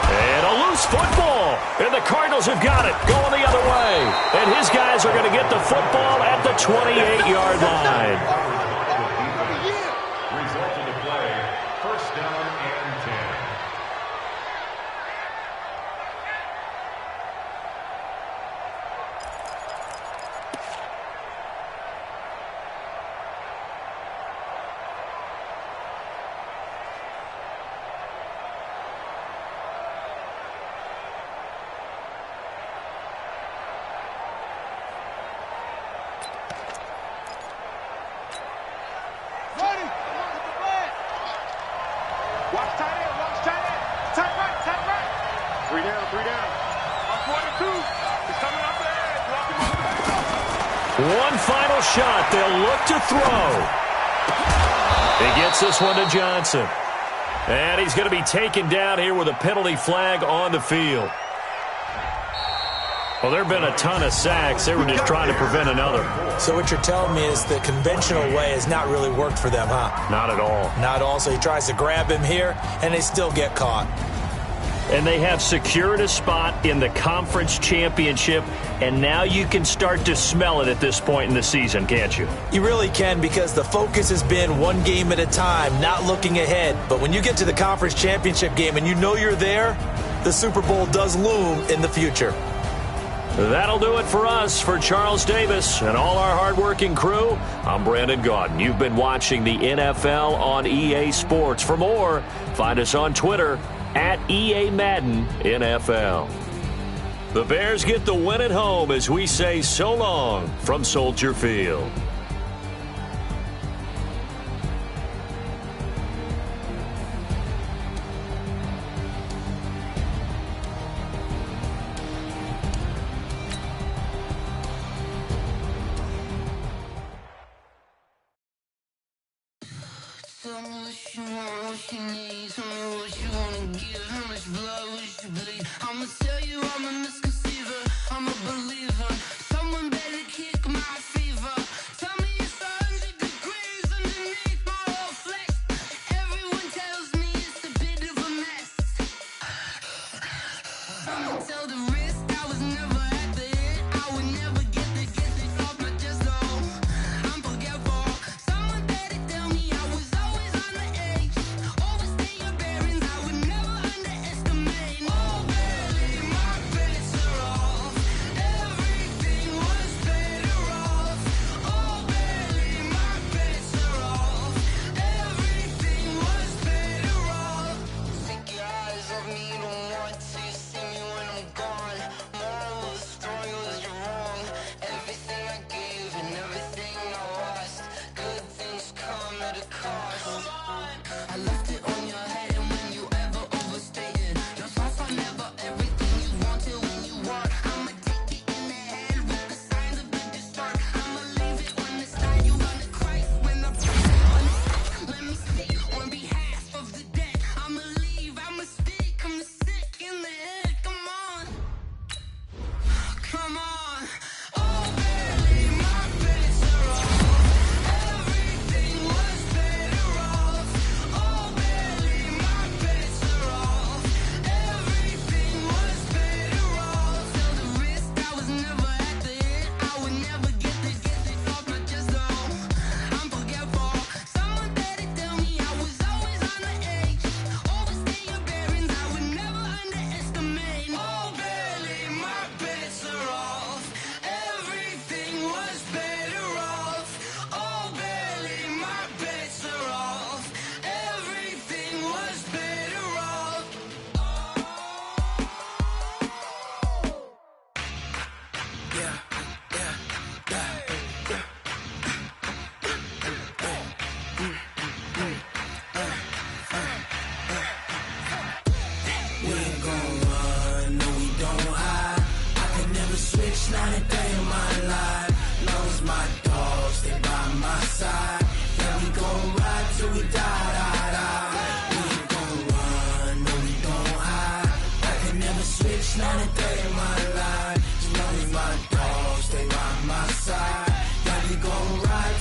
Speaker 4: And a loose football. And the Cardinals have got it. Going the other way. And his guys are going to get the football at the 28-yard line.
Speaker 7: Result of the play, 1st down and 10.
Speaker 4: One final shot. They'll look to throw. He gets this one to Johnson. And he's going to be taken down here with a penalty flag on the field. Well, there have been a ton of sacks. They were just trying to prevent another.
Speaker 6: So what you're telling me is the conventional way has not really worked for them, huh?
Speaker 4: Not at all.
Speaker 6: Not at all. So he tries to grab him here, and they still get caught.
Speaker 4: And they have secured a spot in the conference championship, and now you can start to smell it at this point in the season, can't you?
Speaker 6: You really can, because the focus has been one game at a time, not looking ahead. But when you get to the conference championship game and you know you're there, the Super Bowl does loom in the future.
Speaker 4: That'll do it for us. For Charles Davis and all our hardworking crew, I'm Brandon Gaudin. You've been watching the NFL on EA Sports. For more, find us on Twitter at EA Madden NFL. The Bears get the win at home as we say so long from Soldier Field.
Speaker 8: Tell me what you want, what you need. Tell me what you wanna give. How much blood would you bleed? I'ma tell you I'm a misconceiver. I'm a believer. Someone better kick my fever. Tell me it's 100 degrees underneath my whole flesh. Everyone tells me it's a bit of a mess. I'ma tell the risk I was never at the end. I would never get this off my chest, though. I'm forgetful. Someone better tell me I was always on the edge. Overstay your bearings, I would never underestimate. Oh, baby, my bets are off.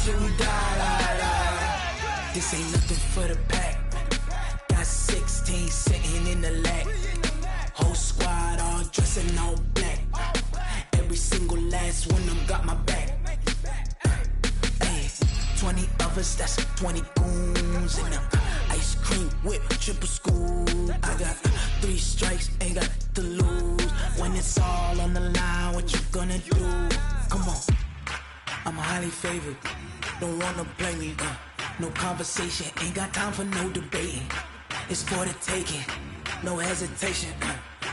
Speaker 8: till we die. This ain't nothing for the pack. Got 16 sitting in the lag. Whole squad all dressing all black. Every single last one of them got my back. 20 of us, that's 20 goons in them. Ice cream whip, triple scoop. I got 3 strikes, ain't got to lose. When it's all on the line, what you gonna do? Come on, I'm highly favored. Don't wanna play me, no conversation, ain't got time for no debating. It's for the taking, no hesitation.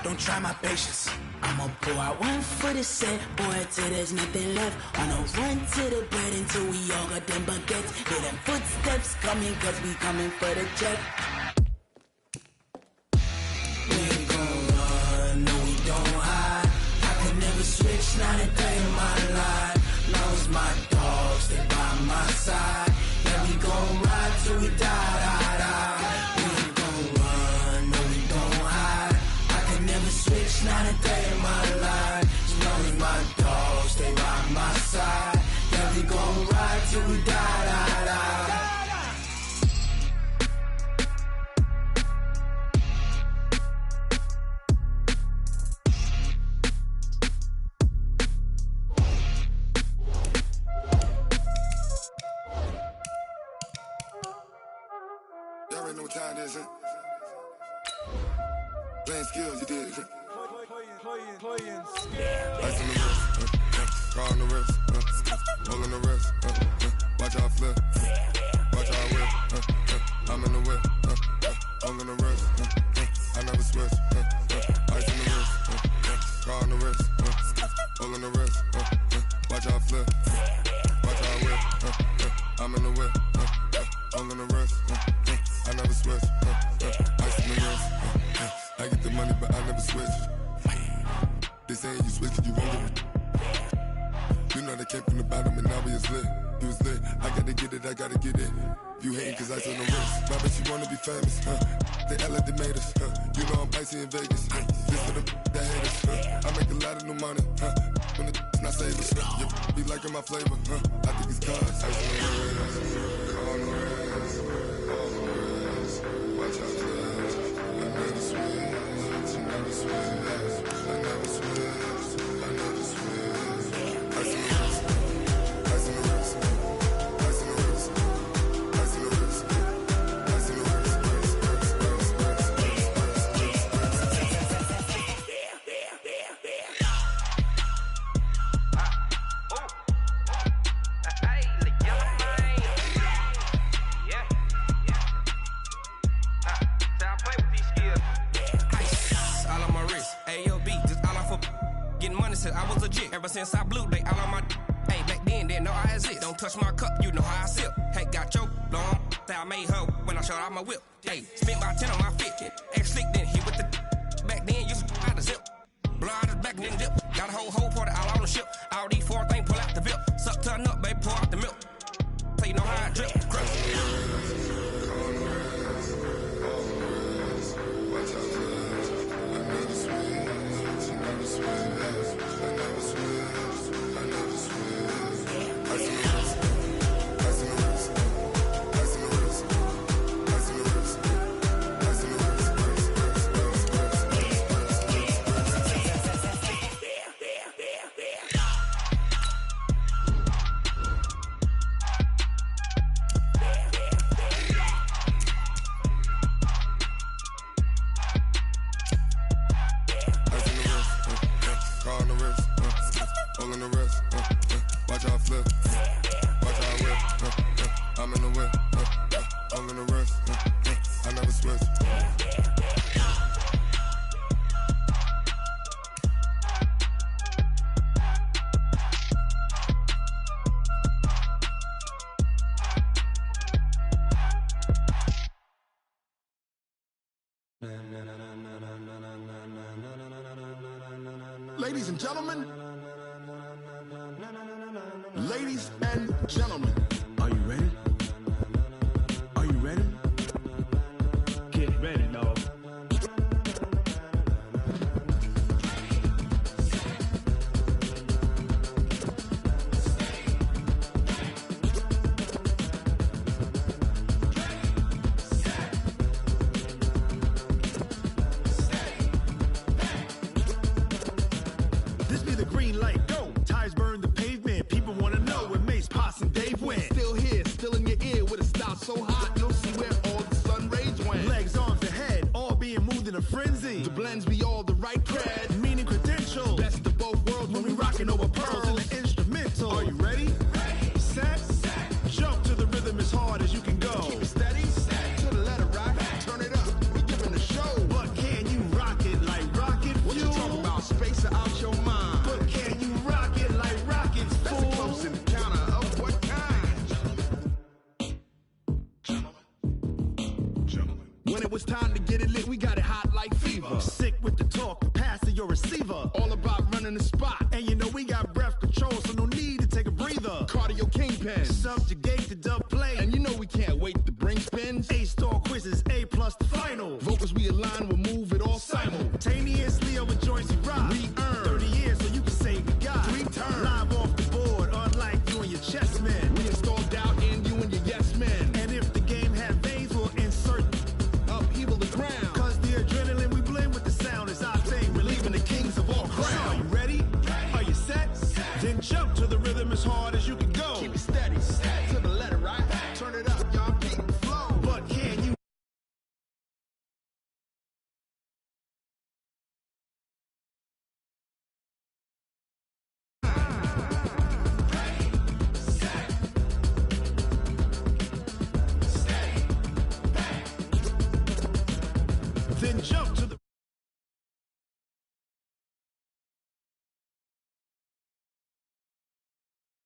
Speaker 8: Don't try my patience. I'ma pour out one for the set, boy, till there's nothing left. On a run to the bread until we all got them baguettes. Hear them footsteps coming, cause we coming for the check. We ain't gon' run, no we don't hide. I can never switch, not a day in my life. Long as my dogs, they by my side. Yeah, we gon' ride till we die. We ain't gon' run, no we don't hide. I can never switch, not a day in my life. As long as my dogs, they by my side. Yeah, we gon' ride till we die.
Speaker 9: Y'all already know what time it is, huh? Playing skills, you did, huh?
Speaker 5: Playing
Speaker 9: Ice on the wrist, car on the wrist, hole in the wrist, watch how I flip, watch how I whip, I'm in the whip, hole in the wrist, I never switch, ice on the wrist, car on the wrist, hole in the wrist, watch how I flip, watch how I whip, I'm in the whip, hole in the wrist, I never switch, ice on the wrist, I get the money but I never switch. They saying you switch cause you won't get it. You know they came from the bottom and now we is lit. You was lit, I gotta get it, I gotta get it. You hating cause ice on the wrist. My bitch, you wanna be famous, They act like they made us, You know I'm icy in Vegas, This for the that hate us, I make a lot of new money, When the not save us, You be liking my flavor, I think it's cause ice on the wrist, on the wrist, on the wrist. Watch out for that, I never switch, I never switch. I never switch, I never switch. Ice in the wrist, ice in the wrist, ice in the wrist, ice in the wrist, ice in the wrist,
Speaker 10: Since I was legit, ever since I blew, they all on my. Hey, back then, didn't know I exist. Don't touch my cup, you know how I sip. Hey, got your long. Say I made her when I showed out my whip. Hey, spent my 10 on my fit. Ex slick, then hit with the. Back then, used to out the zip. Blow out his back, then dip. Got a whole party all on the ship. All these 4 things, pull out the VIP. Suck, turn up, baby, pour out the milk. So you know how I drip. Crush.
Speaker 1: Ladies and gentlemen, ladies and gentlemen, are you ready? Are you ready?
Speaker 2: Get ready, dog.
Speaker 1: taking over pearls in the instrumental. Are you ready? Set. Jump to the rhythm as hard as you can go. Keep it steady. To the letter rock. Turn it up. We giving a show. But can you rock it like rocket fuel? What you talking about? Space it out your mind. But can you rock it like rockets, fool? That's a close encounter of what kind? Gentlemen. When it was time to get it lit, we got it hot like fever. Sick with the talk, passing your receiver. All about running the spot. And you know we got breath control, so no need to take a breather. Cardio kingpin. Subjugate the dub play. And you know we can't wait to bring spins. A-star quizzes, A+ the final. Vocals we align, we'll move it all simultaneously over joints we rock. We earn 30 years so you can say we got 3 turns. Live off the board, unlike you and your chess men. We install doubt in you and your yes men. And if the game had veins, we'll insert upheaval the ground. Cause the adrenaline we blend with the sound is our thing. Relieving the kings of all crowns. Are you ready? Are you set? Then jump to the rhythm as hard as you can go.